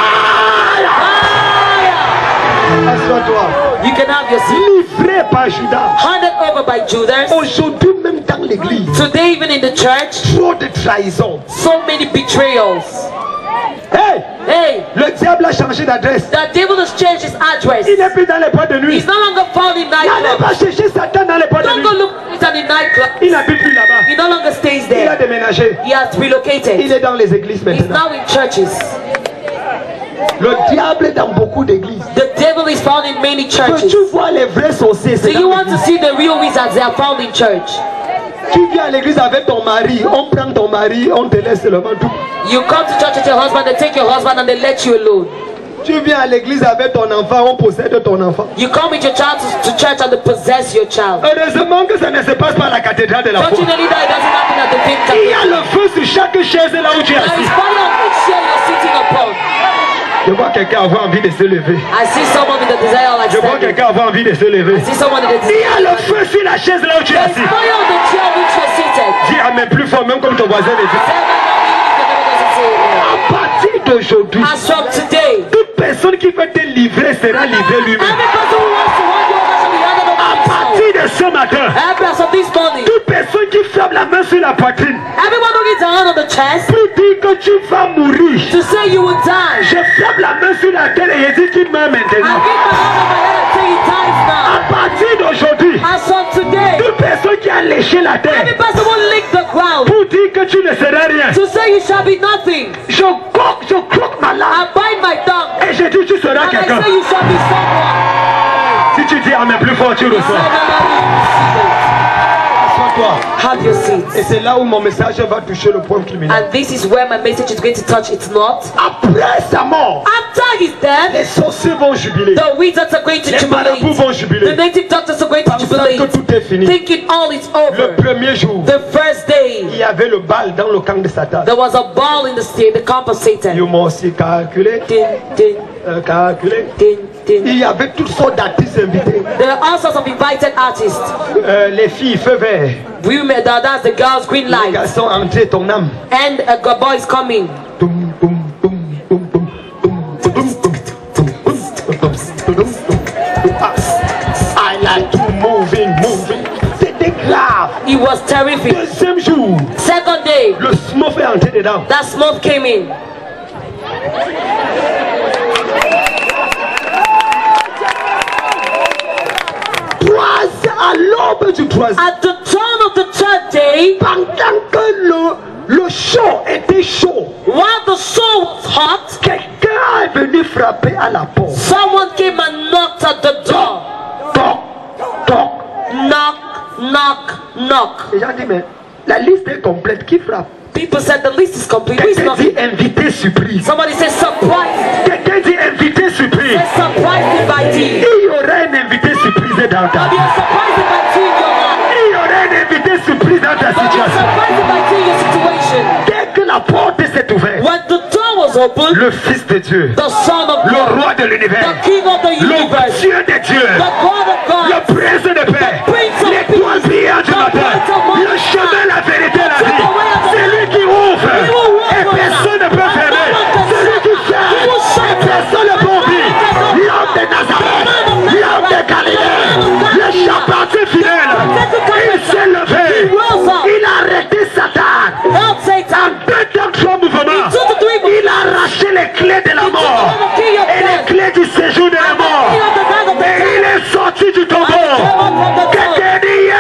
Assois-toi. You can have your seat. Livré par par Judas. handed over by Judas. Aujourd'hui même dans l'église, Today, even in the church, trop de trahison. so many betrayals. Hey, Hey, le diable a changé d'adresse. the devil has changed his address. Il n'est plus dans les boîtes de nuit. He's no longer found in N'allez nightclubs. pas chercher Satan dans les boîtes de Don't go nuit. look for it in nightclubs. Il n'habite plus là-bas. He no longer stays Il a there. déménagé. He has Il relocated. est dans les églises He's maintenant. now in churches. Le diable est dans beaucoup d'églises. The devil is found in many churches. Peux-tu voir les vrais sorciers? So C'est you dans want to l'église. see the real wizards? They are found in church. Tu viens à l'église avec ton mari, on prend ton mari, on te laisse seulement tout. You come to church with your husband, they take your husband and they let you alone. Tu viens à l'église avec ton enfant, on possède ton enfant. You come with your child to church and they possess your child. Heureusement que ça ne se passe pas à la cathédrale de la foi. Fortunately, that it doesn't happen at the big Il y a church. le feu sur chaque chaise là où tu es There assis. is fire on each chair you're sitting upon. Je vois quelqu'un avoir envie de se lever. I see someone with a desire like Je vois standing. quelqu'un avoir envie de se lever. I see someone with a Il y a desire. le feu sur la chaise là où tu es There is assis. fire on the chair which you're seated. Dis amen plus fort, même comme ton voisin le dit. À partir d'aujourd'hui, As from today, toute personne qui veut te livrer sera livrée lui-même. every person who wants to hand you over shall be handed over À to partir himself. de ce matin, Every as of this morning, toute personne qui frappe la main sur la poitrine everyone who gets a hand on the chest pour dire que tu vas mourir. to say you will die. Je frappe la main sur la tête et je dis qu'il meurt I maintenant. get my hand on my head and say he dies À now. partir d'aujourd'hui, As from today, toute personne qui a léché la every terre person who lick the ground pour dire que tu ne seras rien. to say you shall be nothing. Je croque ma I langue bite my tongue et je dis tu seras and I quelqu'un. say you shall be someone. Si tu dis amen plus fort, tu Say, reçois. Assois-toi. have your seat. Et c'est là où mon message va toucher le point criminel. And this is where my message is going to touch its not. Après sa mort, After his death, les sorciers vont jubiler. the wizards are going to Les marabouts jubilate. vont The jubiler. native doctors are going to Pensant que jubilate. tout est fini. Thinking all is Le over. premier jour, The first il day, y avait le bal dans le camp de Satan. there was a ball in the camp of Ils Satan. m'ont aussi calculé, Din, din, calculé. din, din. Il y avait toutes sortes d'artistes invités. There are all sorts of invited artists. Les filles, feu vert. Women, that's the girls' green Les light. garçons, entrée ton âme. And a boy is coming. Toum, toum, toum, toum, toum, toum, toum, toum, toum, toum, toum, toum, toum. Ah, I like to moving. C'était grave. It was terrific. Deuxième jour, Second day, le smoke est entré dedans. that smoke came in. À l'aube du troisième, At the turn of the third day, pendant que le chaud était chaud, while the soul was hot, quelqu'un est venu frapper à la porte. someone came and knocked at the door. Toc, toc. Knock, knock, knock. Les gens disent, mais la liste est complète. Qui frappe? People said the list is complete. Who is Quelqu'un dit knocking? invité surprise. Somebody said surprise. Quelqu'un dit invité surprise. Said surprise invitee. Il y aura un invité surprise dans ta There'll vie. be a surprise invitee in your life. Il y aura un invité surprise dans ta There'll be a situation. surprise invitee in your situation. Dès que la porte s'est ouverte, When the door was opened, le Fils de Dieu, the Son of le God, Roi de l'univers, the King of the le universe, Dieu de Dieu, the God of le God, Prince de paix, Prince of l'étoile Peace, brillante du the matin, Prince of Morning le chemin, la vérité et la the vie. way of the C'est lui qui ouvre He will open. et personne ne peut fermer. C'est lui qui fait et personne ne peut ouvrir. L'homme de Nazareth, l'homme de Galilée, le charpentier fidèle, il s'est levé, il a arrêté Satan. Help Satan. En 2 temps, 3 mouvements, He took the three il a arraché les clés de la mort et les clés du séjour de la mort. Et il est sorti du tombeau. Quelqu'un dit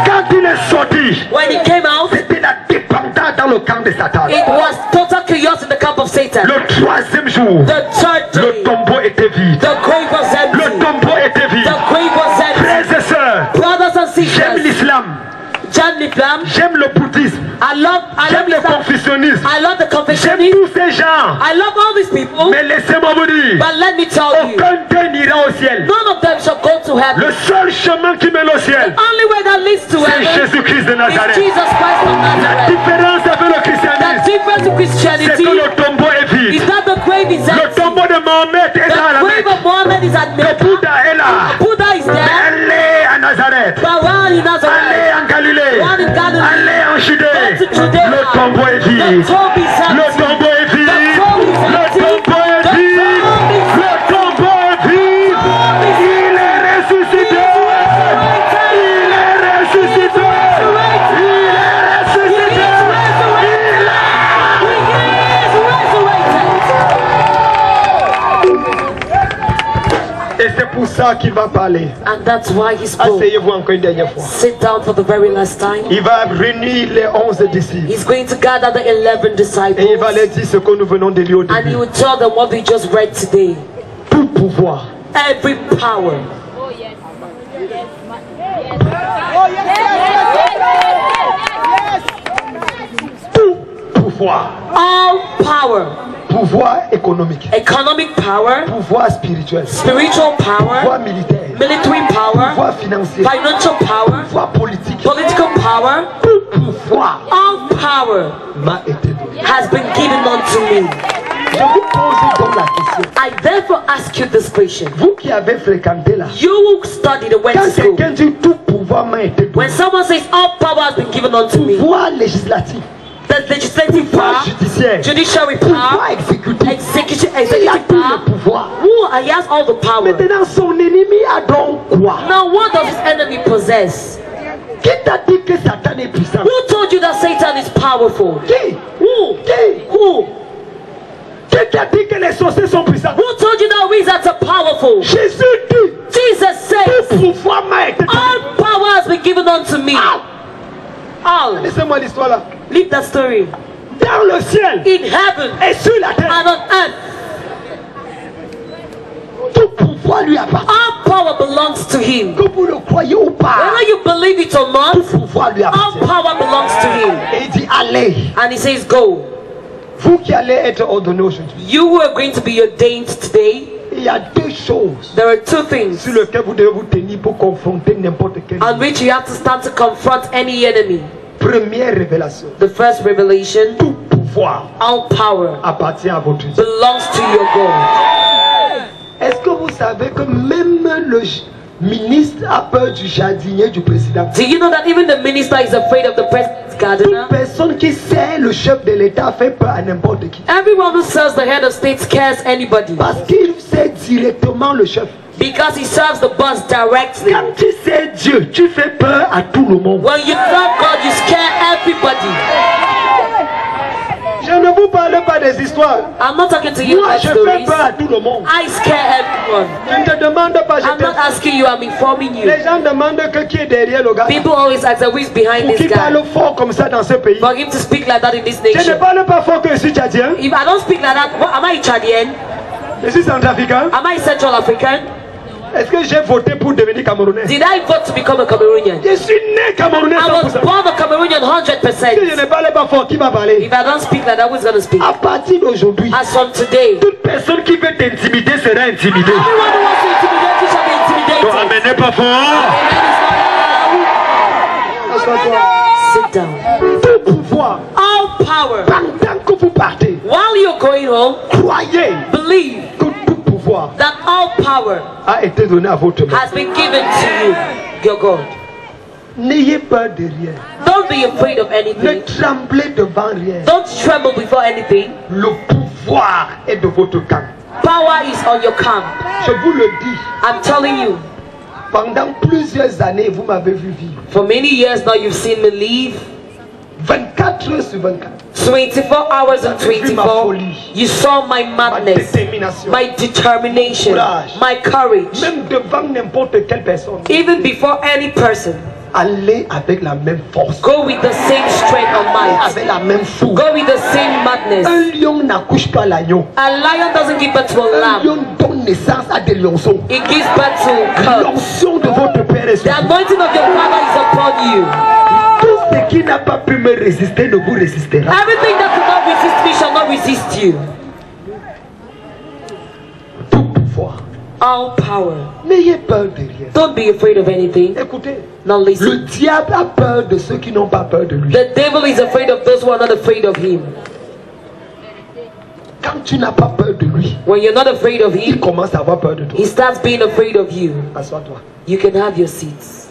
quand il est sorti, When he came out, c'était la dépendance dans le camp de Satan. it was total chaos in the camp of Satan. Le troisième jour, The third le day, tombeau était vide. the grave was Le empty. tombeau était vide. The grave was empty. Frères et sœurs, Brothers and j'aime sisters, l'islam, John Islam, j'aime le bouddhisme, I love j'aime le Islam. confucianisme, I love the j'aime confessionist. tous ces gens. I love all these people. Mais laissez-moi vous dire, But let me tell you, aucun d'eux n'ira au ciel. none of them shall go to heaven. Le seul chemin qui mène au ciel, Only way that leads to c'est heaven Jésus-Christ de is Nazareth. Jesus Christ of La Nazareth. différence avec le The christianisme, difference in c'est Christianity que le tombeau est is vide. that the grave is Le empty. tombeau de Mohamed est The dans la grave Mecque. of Muhammad is at Le Mecca. Bouddha est là. Buddha is Mais there. allez à Nazareth. But while in Nazareth, Allez en Galilée. One in Galilee. Allez en Judée. Go to Judea. Le tombeau est vide. the tomb is Le empty. tombeau est vide. The tomb is Le empty. tombeau est The vide. tomb is Le tombeau est vide. ça qu'il va parler. And that's why he spoke. Asseyez-vous encore une dernière fois. Sit down for the very last time. Il va réunir les 11 disciples. He's going to gather the 11 disciples. Et il va leur dire ce que nous venons de lire au And he début. will tell them what we just read today. Tout pouvoir. Every power. Tout pouvoir. All power. Pouvoir économique. Economic power. Pouvoir spirituel. Spiritual power. Pouvoir militaire. Military power. Pouvoir financier. Financial power. Pouvoir politique. Political power. Tout pouvoir All power m'a été donné. has been given unto me. Je vous pose donc la question. I therefore ask you this question. Vous qui avez fréquenté là. You who studied and went to Quand school. quelqu'un dit tout pouvoir m'a été donné. When someone says all power has been given unto me, Pouvoir législatif. the legislative Pouvoir power, judiciaire. judiciary Pouvoir power, exécutif. executive Il a executive tout le power, pouvoir. he has all the power. Maintenant son ennemi a donc quoi? Now what does his enemy possess? Qui t'a dit que Satan est puissant? Who told you that Satan is powerful? Qui? Who? Qui? Who? Qui t'a dit que les sorciers sont puissants? Who told you that wizards are powerful? Jésus dit, Jesus says, tout pouvoir m'a été donné. all power has been given unto me. All. Laissez-moi l'histoire là. Leave that story. Dans le ciel In heaven et sur la terre, and on earth, tout pouvoir lui appartient. all power belongs to him. Que vous le croyez ou pas, Whether you believe it or not, tout pouvoir lui all appartient. power belongs to him. Et il dit, allez, And he says, go. vous qui allez être ordonnés aujourd'hui. You who are going to be ordained today, Il y a deux choses there are two things sur lesquelles vous devez vous tenir pour confronter n'importe quel. on which you have to stand to confront any enemy. Première révélation, The first revelation, tout pouvoir all power appartient à votre Dieu. belongs to your God. Est-ce que vous savez que même le ministre a peur du jardinier du président? Do you know that even the minister is afraid of the president's gardener? Toute personne qui sert le chef de l'État fait peur à n'importe qui. Everyone who serves the head of state scares anybody Parce qu'il sert directement le chef. because he serves the boss directly. Quand tu sais Dieu, tu fais peur à tout le monde. When you serve God, you scare everybody. Je ne vous parle pas des histoires. I'm not talking to you Moi, about je fais stories. peur à tout le monde. I scare everyone. Je ne te demande pas, je I'm not asking you, I'm informing you. Les gens demandent que qui est derrière le gars. People always ask, who is behind Pour this qui parle guy? fort comme ça dans ce pays. For him to speak like that in this Je ne nation. parle pas fort que je suis tchadien. If I don't speak like that, what, am I Chadian? Je suis centrafricain. Am I Central African? Est-ce que j'ai voté pour devenir camerounais? Did I vote to become a Cameroonian? Je suis né camerounais I was 100%. born a Cameroonian Si je 100%. ne parle pas fort, qui va parler? If I don't speak like that, who's going to speak? À partir d'aujourd'hui, As from today, toute personne qui veut t'intimider sera intimidée. everyone who wants to intimidate you shall be intimidated. Amenez pas fort. Assois-toi. Sit down. Tout pouvoir, All power. pendant que vous partez, While you're going home, croyez believe que tout pouvoir that all power a été donné à votre main. has been given to you, your God. N'ayez peur de rien. Don't be afraid of Ne anything. tremblez devant rien. Don't tremble before anything. Le pouvoir est de votre camp. Power is on your camp. Je vous le dis, I'm telling you, pendant plusieurs années, vous m'avez vu vivre. for many years now you've seen me live 24 heures sur 24. 24 hours and 24. You saw my Ma madness, détermination. my determination, my courage. Même devant n'importe quelle personne. Even before any person, Allez avec la même force. go with the same strength of might. Avec la même fougue. Go with the same madness. Un lion n'accouche pas l'agneau. A lion doesn't give birth to a Un lamb. lion donne naissance à des lionceaux. It gives birth to cubs. L'onction de votre Père est sur The vous. anointing of your Father is upon you. Tout ce qui n'a pas pu me résister ne vous résistera. Everything that could not resist me shall not resist you. Tout pouvoir. All power. N'ayez peur de rien. Don't be afraid of anything. Écoutez, Now le listen. diable a peur de ceux qui n'ont pas peur de lui. The devil is afraid of those who are not afraid of him. Quand tu n'as pas peur de lui, When you're not afraid of il him, commence à avoir peur de toi. he starts being afraid of you. Assois-toi. You can have your seats.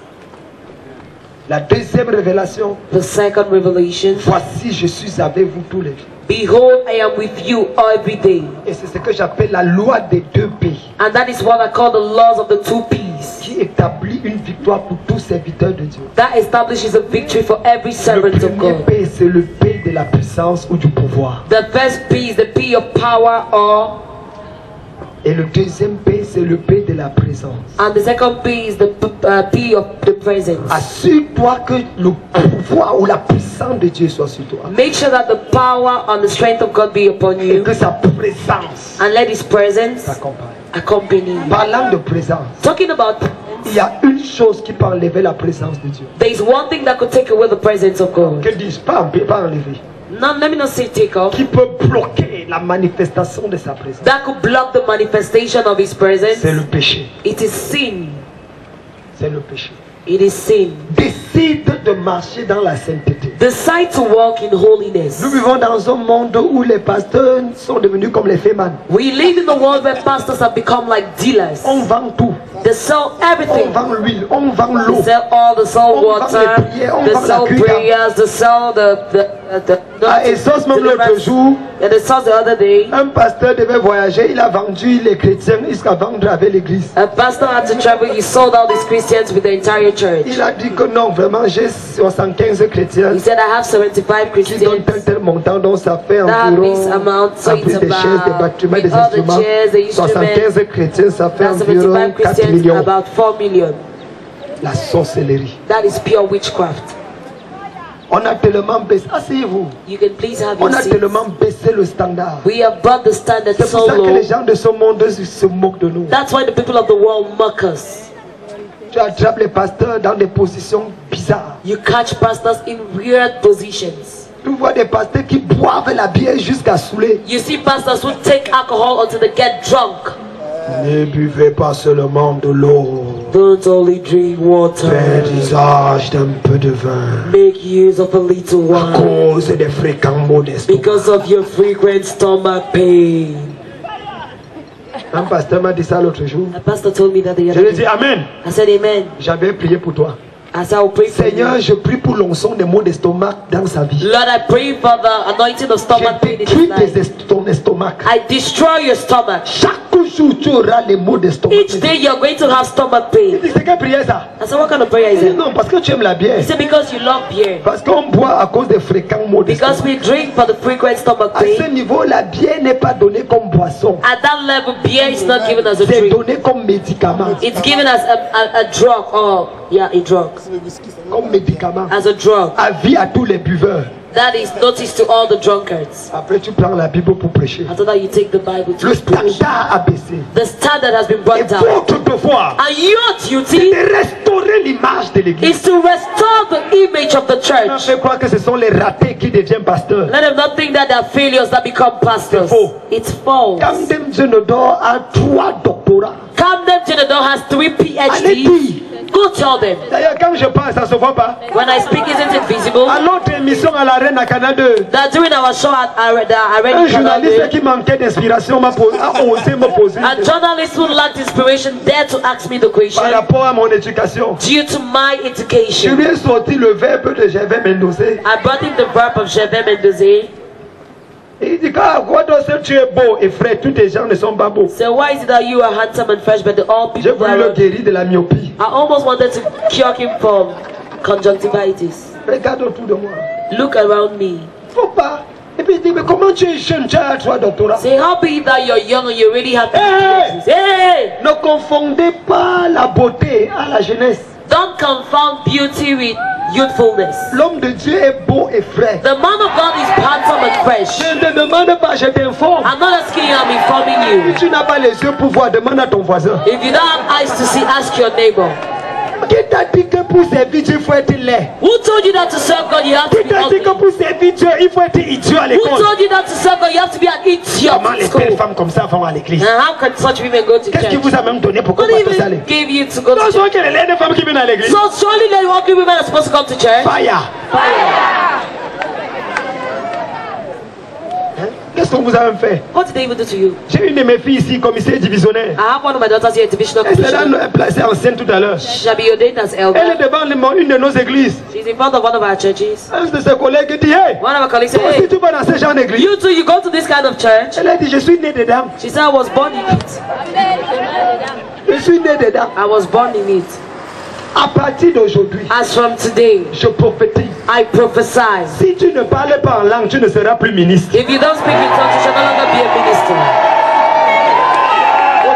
La deuxième révélation, The second revelation. voici je suis avec vous tous les jours. Behold, I am with you every day. Et c'est ce que j'appelle la loi des deux pays, And that is what I call the laws of the two P's. qui établit une victoire pour tous serviteurs de Dieu. That establishes a victory for every Le servant of premier God. P, c'est le P de la puissance ou du pouvoir. The first P is the P of power or Et le deuxième P, c'est le P de la présence. And the second P is the P of the presence. Assure-toi que le pouvoir ou la puissance de Dieu soit sur toi. Make sure that the power and the strength of God be upon Et you. que sa présence And let His presence accompany you. Parlant de présence, Talking about, il y a une chose qui peut enlever la présence de Dieu. there is one thing that could take away the presence of God. Que dis-je? Pas enlever. Now, let me not say take off. Qui peut bloquer la manifestation de sa présence. That could block the manifestation of His presence. C'est le péché. It is sin. C'est le péché. It is sin. Décide de marcher dans la sainteté. Decide to walk in holiness. Nous vivons dans un monde où les pasteurs sont devenus comme les fémans. We live in a world where pastors have become like dealers. On vend tout. They sell On everything. vend l'huile, on vend l'eau. They sell all, they sell On water, vend les prières, on they vend la sell cuillère. prayers, they sell À Essos, même l'autre jour, and they saw the other day, un pasteur devait voyager, il a vendu les chrétiens jusqu'à vendre avec l'église. a pastor had to travel, he sold out his Christians with the entire church. Il a dit que non, vraiment, j'ai 75 chrétiens He said, I have 75 qui donnent Christians tel montant, donc ça fait that have environ, this amount, so en plus it's des chaises, des about, bâtiments, with des all the instruments, chairs, the instruments, 75 chrétiens, ça fait that environ 75 4 Christians, millions. about 4 million. La sorcellerie. That is pure witchcraft. On a tellement baissé, asseyez-vous, You can please have on your a seats. tellement baissé le standard. We have brought the standard C'est so pour ça que low. les gens de ce monde se moquent de nous. That's why the people of the world mock us. Tu attrapes les pasteurs dans des positions bizarres. You catch pastors in weird positions. Tu vois des pasteurs qui boivent la bière jusqu'à saouler. You see pastors who take alcohol until they get drunk. Ne buvez pas seulement de l'eau. Don't only drink water. Faites usage d'un peu de vin. Make use of a little À wine. cause des fréquents maux d'estomac. Because of your frequent stomach pain. Un pasteur m'a dit ça l'autre jour. A pastor told me that the Je other lui ai dit day. Amen. I said amen. J'avais prié pour toi. I said I will pray for Seigneur, you. je prie pour l'onction des maux d'estomac dans sa vie. Lord, I pray for the anointing of stomach Je pain in détruis his life. ton estomac. I destroy your stomach. Chaque jour, tu auras les maux d'estomac. Each day you're going to have stomach pain. Il dit, c'est quelle prière ça? I said, what kind of prayer Il is dit, it? non, parce que tu aimes la bière. He said, because you love beer. Parce qu'on boit à cause des fréquents maux Because d'estomac. we drink for the frequent stomach À ce pain. niveau, la bière n'est pas donnée comme boisson. At that level, beer is not given as a C'est drink. donné comme médicament. It's given as a drug. Oh, yeah, a drug. Comme médicament. As a drug. Avis à tous les buveurs. That is notice to all the drunkards. Après, tu prends la Bible pour prêcher. After that, you take the Bible to Le preach. standard a baissé. The standard has been Et brought down. votre devoir, And your c'est duty de restaurer l'image de l'église. is to restore the image of the Ne church. fais croire que ce sont les ratés qui deviennent pasteurs. Let them not think that they are failures that become pastors. C'est faux. It's false. Camden Zenodor a 3 doctorats. Camden Jenador has 3 Allez dire. PhDs. Go tell them. D'ailleurs, quand je parle, ça ne se voit pas. When I speak, isn't it visible? À notre émission à l'arène à Canada 2, That during our show at un Arena journaliste Canada, qui manquait d'inspiration a osé me poser a journalist who lacked inspiration dared to ask me the question par rapport à mon éducation. due to my Je education. lui ai sorti le verbe de Gervais Mendoza. I brought him the verb of Gervais Mendoza. Et il dit, quoi d'autre, tu es beau et frais, tous les gens ne sont pas beaux. So why is it that you are handsome and fresh, but all J'ai people voulu le are... guérir de la myopie. I almost wanted to cure him from conjunctivitis. Regarde autour de moi. Look around me. Faut pas. Et puis il dit, mais comment tu es jeune, tu as 3 doctorats? Say, how be it that you're young and you already have Hey! PhDs? Hey! Ne confondez pas la beauté à la jeunesse. Don't confound beauty with youthfulness. L'homme de Dieu est beau et frais. The man of God is handsome and fresh. Je ne demande pas, je t'informe. I'm not asking you, I'm informing you. Si tu n'as pas les yeux pour voir, demande à ton voisin. If you don't have eyes to see, ask your neighbor. Qui t'a dit que pour servir Dieu, il faut être laid? Who told you that to serve God you have to Qui be t'a dit ugly? que pour servir Dieu, il faut être idiot à Who l'école? told you that to serve God you have to be an idiot Comment in les school? belles femmes comme ça vont à l'église? And how can such women go to Qu'est-ce qui church? vous a même donné pour que What vous puissiez even aller? gave you to go Non, to ce church? sont que les femmes qui viennent à l'église. So surely the ugly women are supposed to come to church? Fire. Hein? Qu'est-ce qu'on vous a même fait? What did they even do to you? J'ai une de mes filles ici, commissaire divisionnaire. I have one of my daughters here, divisional Elle sera commissioner. placée en scène tout à l'heure. She shall be ordained as Elle elder. est devant une de nos églises. She's in front of one of our churches. Un de ses collègues dit, hey, One of our colleagues said, toi aussi hey, tu vas dans ce genre d'église. you too, you go to this kind of church? Elle a dit, je suis né dedans. She said, I was born in it. Je suis né dedans. I was born in it. À partir d'aujourd'hui, As from today, je prophétise. I prophesy. Si tu ne parles pas en langue, tu ne seras plus ministre. If you don't speak in tongues, you shall no longer be a minister.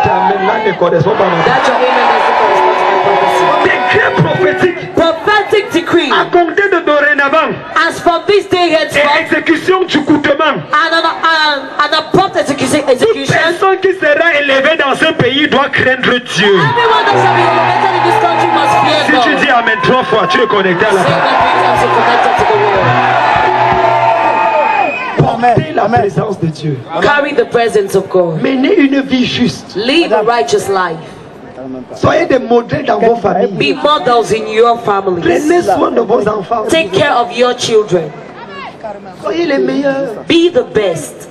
amen-là ne correspond pas à mon That your amen doesn't correspond to my prophecy. décret prophétique Prophetic decree. à compter de dorénavant As from this day et henceforth, exécution du coûtement. and a prompt execution. Personne qui sera élevé dans ce pays doit craindre Dieu. Everyone that shall be elevated in this country must fear Si God. tu dis amen 3 fois, tu es connecté à la Say parole. that 3 times you're connected to the word. Portez la présence de Dieu. Carry the presence of God. Menez une vie juste. Live a righteous life. Soyez des modèles dans vos familles. Be models in your families. Prenez soin de vos enfants. Take care of your children. Soyez les meilleurs. Be the best.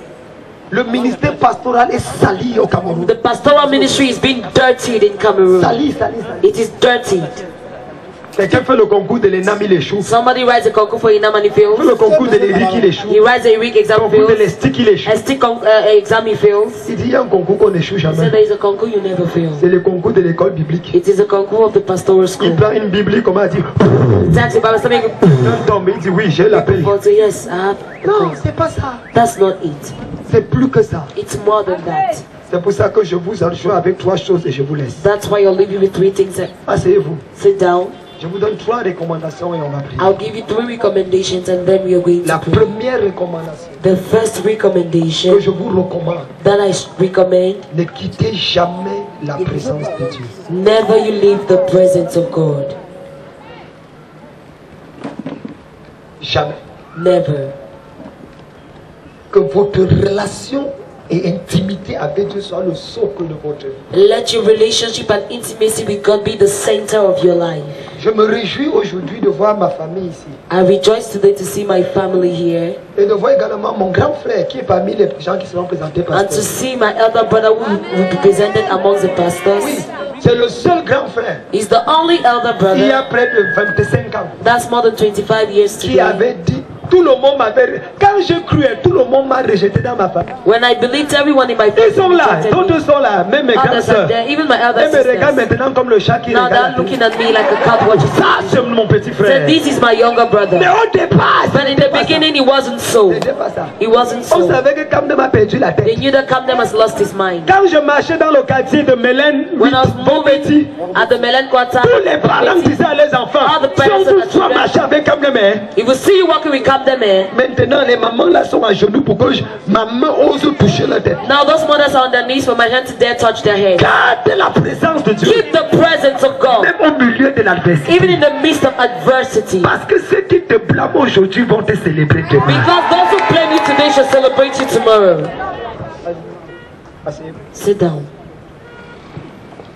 Le ministère pastoral est sali au Cameroun. The pastoral ministry is being dirtied in Cameroon. Sali, sali, sali. It is dirtied. Quelqu'un fait le concours de l'ENAM, il échoue. Somebody writes a concours for Inam and he fails. Le concours de l'ERIC, il échoue. He writes a week Le exam, concours de fails. l'ESTIC, il échoue. A stick exam, he fails. Il dit il y a un concours qu'on n'échoue He said jamais. there is a concours you never fail. C'est le concours de l'école biblique. It is a concours of the pastoral Il school. prend une Bible, comment il dit Taxi Bible something. un tombe, il dit oui, j'ai l'appel. Yes, I have. Non, c'est pas ça. That's not it. C'est plus que ça. It's more than that. C'est pour ça que je vous enjoins avec 3 choses et je vous laisse. That's why I'll leave you with 3 things. Asseyez-vous. Sit down. Je vous donne 3 recommandations et on va prier. I'll give you 3 recommendations and then we are going La to pray. première recommandation The first recommendation que je vous recommande, that I recommend, ne quittez jamais la présence de Dieu. never you leave the presence of God. Jamais. Never. Que votre relation et intimité avec Dieu soit le socle de votre vie. Let your relationship and intimacy with God be the center of your life. Je me réjouis aujourd'hui de voir ma famille ici. I rejoice today to see my family here Et de voir également mon grand frère qui est parmi les gens qui seront présentés par and to see my elder brother who will be presented amongst the Oui, pastors. c'est le seul grand frère He's the only elder qui a brother près de 25 ans that's more than 25 years qui today. avait dit, tout le monde m'avait, quand j'ai cru, tout le monde m'a rejeté dans ma famille. When I believed everyone in my Ils family sont là, rejected me. d'autres sont là, même mes grandes Others sœurs. are there, even my elder Elles me regardent sisters. maintenant comme le chat qui Now regarde they're la télé. looking at me like a cat watching Ça, c'est television. mon petit Said, frère. this is my younger brother. Mais au départ, But in the beginning, it wasn't so. c'était pas ça. It wasn't On so. savait que Kamdem a perdu la They tête. knew that Camden has lost his mind. Quand je marchais dans le quartier de Mélène, When I was Beaupetit, moving at the Melen quarter, tous les parents disaient à leurs enfants, All the si on parents vous and the soit children. marcher avec Kamdem, hein. if we see you walking with Camden, man, Maintenant, les mamans là sont à genoux pour que ma main ose toucher la tête. now those mothers are on their knees for my hand to dare touch their head. Garde la présence de Dieu, Keep the presence of God, même au milieu de l'adversité. even in the midst of adversity. Parce que ceux qui te blâment aujourd'hui vont te célébrer demain. Because those who blame you today shall celebrate you tomorrow. Sit down.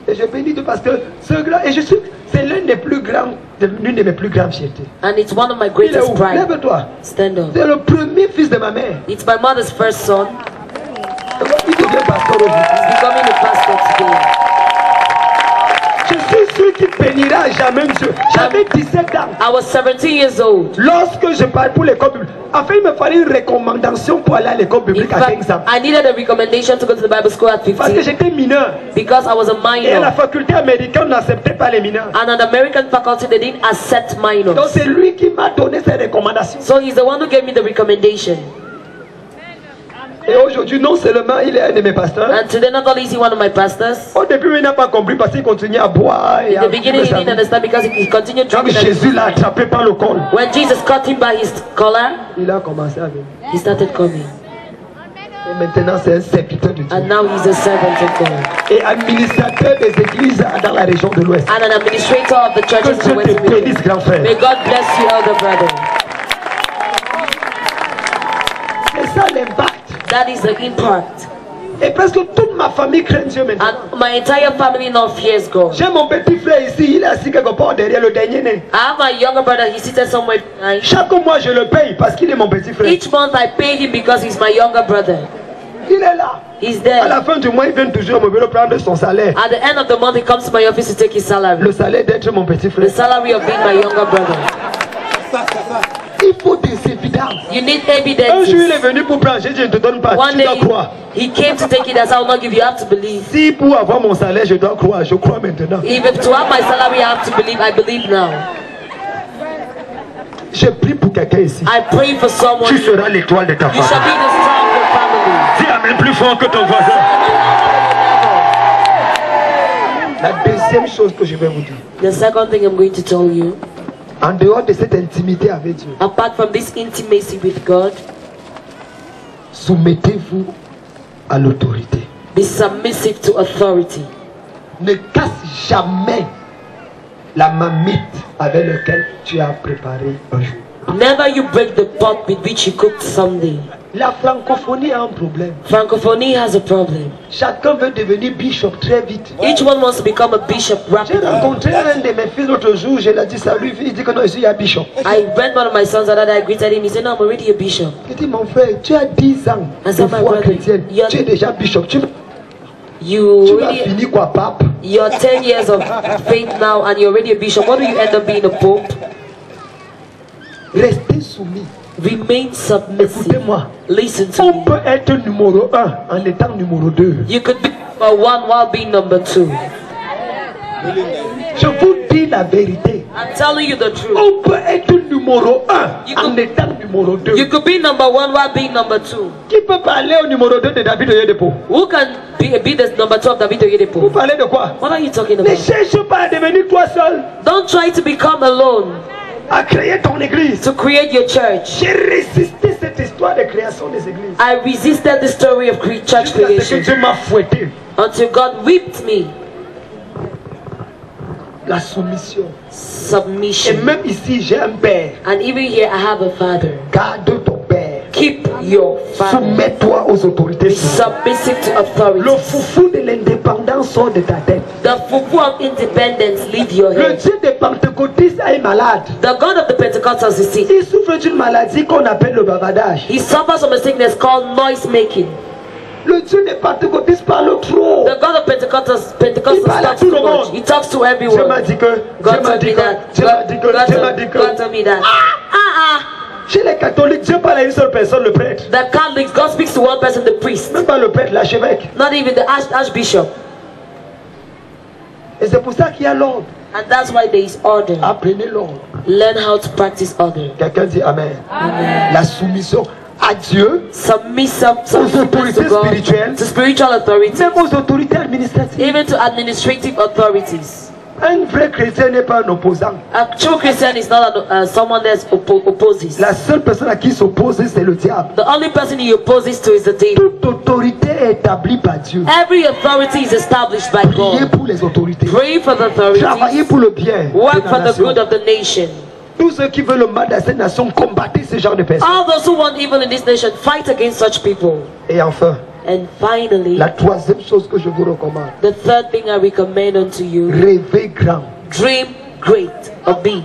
Et je bénis Dieu parce que ce grand, et je suis, c'est l'une des plus grandes, l'une de mes plus grandes fiertés. And it's one of my Il est greatest où? pride. Lève-toi. Stand up. C'est le premier fils de ma mère. It's my mother's first son. Il devient pasteur aujourd'hui. He's becoming a pastor today. Je suis sûr qu'il bénira jamais Dieu. J'avais 17 ans. I was 17 years old. Lorsque je parle pour l'école biblique, en fait, il me fallait une recommandation pour aller à l'école In biblique à fact, 15 ans. I needed a recommendation to go to the Bible school at Parce que 15 j'étais mineur. because I was a Et la minor. faculté américaine n'acceptait pas les mineurs. And an American faculty, they didn't accept Donc minors. c'est lui qui m'a donné ces recommandations. So he's the one who gave me the recommendation. Et aujourd'hui, non seulement il est un de mes pasteurs. And today, not only is he one of my pastors, Au début, il n'a pas compris parce qu'il continuait à boire et in à the beginning he fumer sa didn't vie. understand because he continued Quand drinking. Jésus l'a attrapé par le col, When Jesus caught him by his collar, il a commencé à venir. he started coming. Et maintenant, c'est un serviteur de Dieu. And now he's a servant of God. Et administrateur des églises dans la région de l'Ouest. And an administrator of the Que churches in the Dieu West te Midlands. bénisse, grand frère. May God bless you, elder brother. C'est ça l'impact. That is the impact. Et presque toute ma famille craint Dieu maintenant. And my entire family now fears God. J'ai mon petit frère ici, il est assis quelque part derrière le dernier né. I have my younger brother, he's seated somewhere behind. Chaque mois, je le paye parce qu'il est mon petit frère. Each month I pay him because he's my younger brother. Il est là. He's À there. la fin du mois, il vient toujours à mon bureau prendre son salaire. At the end of the month, he comes to my office to take his salary. Le salaire d'être mon petit The frère. salary of being my younger brother. Il faut des évidences. You need Un jour, il est evidences. venu pour prendre. J'ai dit, je ne te donne pas. One Tu dois day, croire. he came to take it as I will not give you. You have to believe. Si pour avoir mon salaire, je dois croire, je crois maintenant. Even to have my salary, I have to believe. I believe now. Je prie pour quelqu'un ici. I pray for someone. Tu seras l'étoile de ta You shall famille. be the star of your family. Dis amen plus fort que ton voisin. La deuxième chose que je vais vous dire, The second thing I'm going to tell you, en dehors de cette intimité avec Dieu, apart from this intimacy with God, soumettez-vous à l'autorité. be submissive to authority. Ne casse jamais la marmite avec laquelle tu as préparé un jour. Never you break the pot with which you cooked someday. La francophonie a un problème. Francophonie has a problem. Chacun veut devenir bishop très vite. Each one wants to become a bishop J'ai rapidly. rencontré un de mes fils l'autre jour, je lui ai dit salut, il dit que non, je suis un bishop. I met one of my sons and I greeted him. He said, "No, I'm already a bishop." Je dis mon frère, tu as 10 ans de said, my foi brother, chrétienne, you're- tu es déjà bishop. Tu You vas already, finir quoi, pape? you're 10 years of faith now and you're already a bishop. What do you end up being a pope? Restez soumis. Remain submissive. Écoutez-moi. Listen to On me. peut être numéro 1 en étant numéro 2. You could be number one while being number two. Je vous dis la vérité. I'm telling you the truth. On peut être numéro 1 en étant numéro 2. You could be number one while being number two. Qui peut parler au numéro 2 de David Oyedepo? Who can be the number two of David Vous Oyedepo? parlez de quoi? What are you talking Ne about? cherche pas à devenir toi seul, Don't try to become alone à créer ton église. to create your church. J'ai résisté cette histoire de création des églises. I resisted the story of church Jusqu'à ce que creation Dieu m'a fouetté. until God whipped me. La soumission. Et Submission. même ici, j'ai un père. And even here I have a father. Garde ton père. Keep your father. Soumets-toi aux autorités. Be submissive to Le authority. foufou de l'indépendance sort de ta tête. The fufu of independence leave your Le head. Dieu des pentecôtistes est malade. The God of the Pentecostals is sick. Il souffre d'une maladie qu'on appelle le bavardage. He suffers from a sickness called noise making. Le Dieu des pentecôtistes parle trop. The God of Pentecostals Il parle à talks tout too le monde. much. He talks to Dieu everyone. m'a dit que, Dieu God m'a told dit me que, that. Dieu m'a dit que, Dieu m'a dit que. God told me that. Chez les catholiques, Dieu parle à une seule personne, le prêtre. The Catholics, God speaks to one person, the priest. Même pas le prêtre, l'archevêque. Not even the archbishop. Et c'est pour ça qu'il y a l'ordre. And that's why there is order. Apprenez l'ordre. Learn how to practice order. Quelqu'un dit Amen. La soumission à Dieu, Submissive autorités to God, spirituelles. to spiritual authorities, même aux autorités administratives. even to administrative authorities. Un vrai chrétien n'est pas un opposant. A true Christian is not someone that opposes. La seule personne à qui s'oppose, c'est le diable. The only person he opposes to is the devil. Toute autorité est établie par Dieu. Every authority is established by Priez God. pour les autorités. Pray for the Travaillez authorities. pour le bien. de Work la for the nation. good of the nation. Tous ceux qui veulent le mal à cette nation, combattez ce genre de personnes. All those who want evil in this nation, fight against such people. Et enfin, And finally, la troisième chose que je vous recommande, the third thing I recommend unto you, rêvez grand. dream great or big.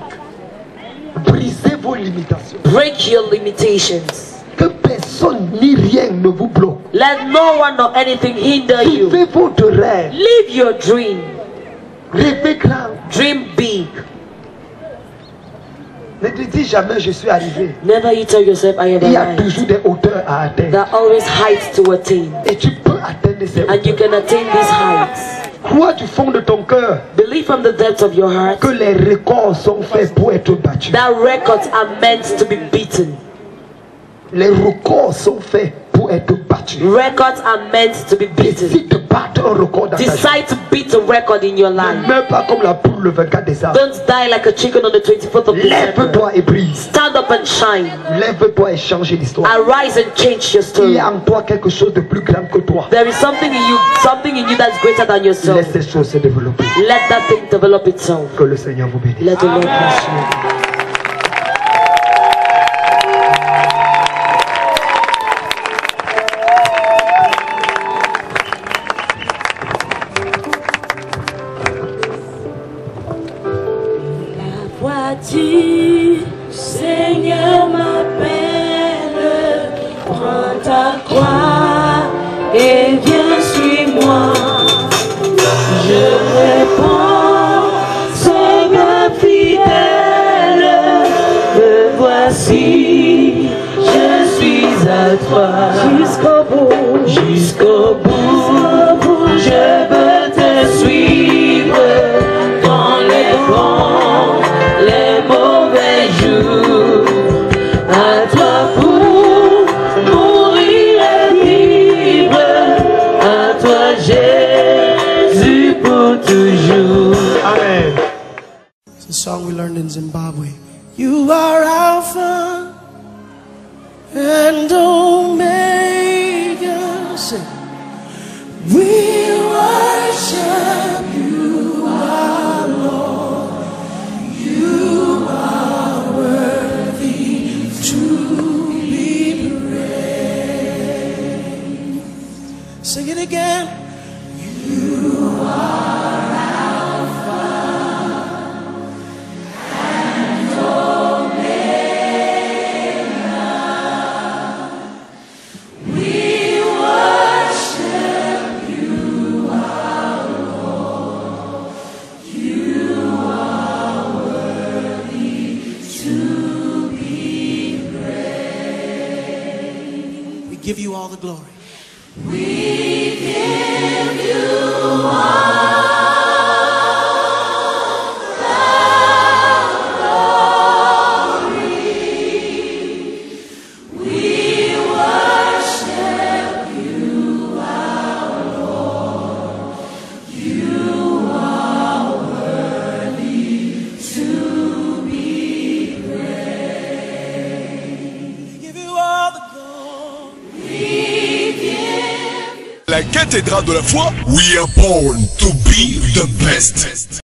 Brisez vos limitations. Break your limitations. Que personne ni rien ne vous bloque. Let no one or anything hinder you. Vivez votre rêve. Live your dream. Rêvez grand. Dream big. Ne te dis jamais je suis arrivé. Never you tell yourself I am Il y a arrived. toujours des hauteurs à atteindre. There are always heights to attain. Et tu peux atteindre ces And you hauteurs. can attain these heights. Crois du fond de ton cœur Believe from the depths of your heart que les records sont faits pour être battus. that records are meant to be beaten. Les records sont faits pour être battus. Records are meant to be beaten. Décide de battre un record dans ta vie. Decide to beat a record in your Ne life. meurs pas comme la poule le 24 décembre. Don't die like a chicken on the 24th of December. Lève-toi et brise. Stand up and shine. Lève-toi et change l'histoire. Arise and change your Il story. y a en toi quelque chose de plus grand que toi. There is something in you that's greater than yourself. Laisse ces choses se développer. Let that thing develop itself. Que le Seigneur vous bénisse. Let the Lord bless you. Du Seigneur m'appelle, prends ta croix et viens suis-moi. Je réponds, Seigneur fidèle, me voici, je suis à toi. Jusqu'au bout, je veux te suivre dans les bons, les mauvais jours. À toi pour mourir et vivre, à toi Jésus pour toujours. learned in Zimbabwe. You are Alpha and Omega. Say, we worship you, our Lord. You are worthy to be praised. Sing it again. You are Alpha and Omega. We worship you, our Lord. You are worthy to be praised. We give you all the glory. We give you all the glory. We worship you, our Lord. You are worthy to be praised. We give you all the glory. La cathédrale de la foi. We are born to be the best.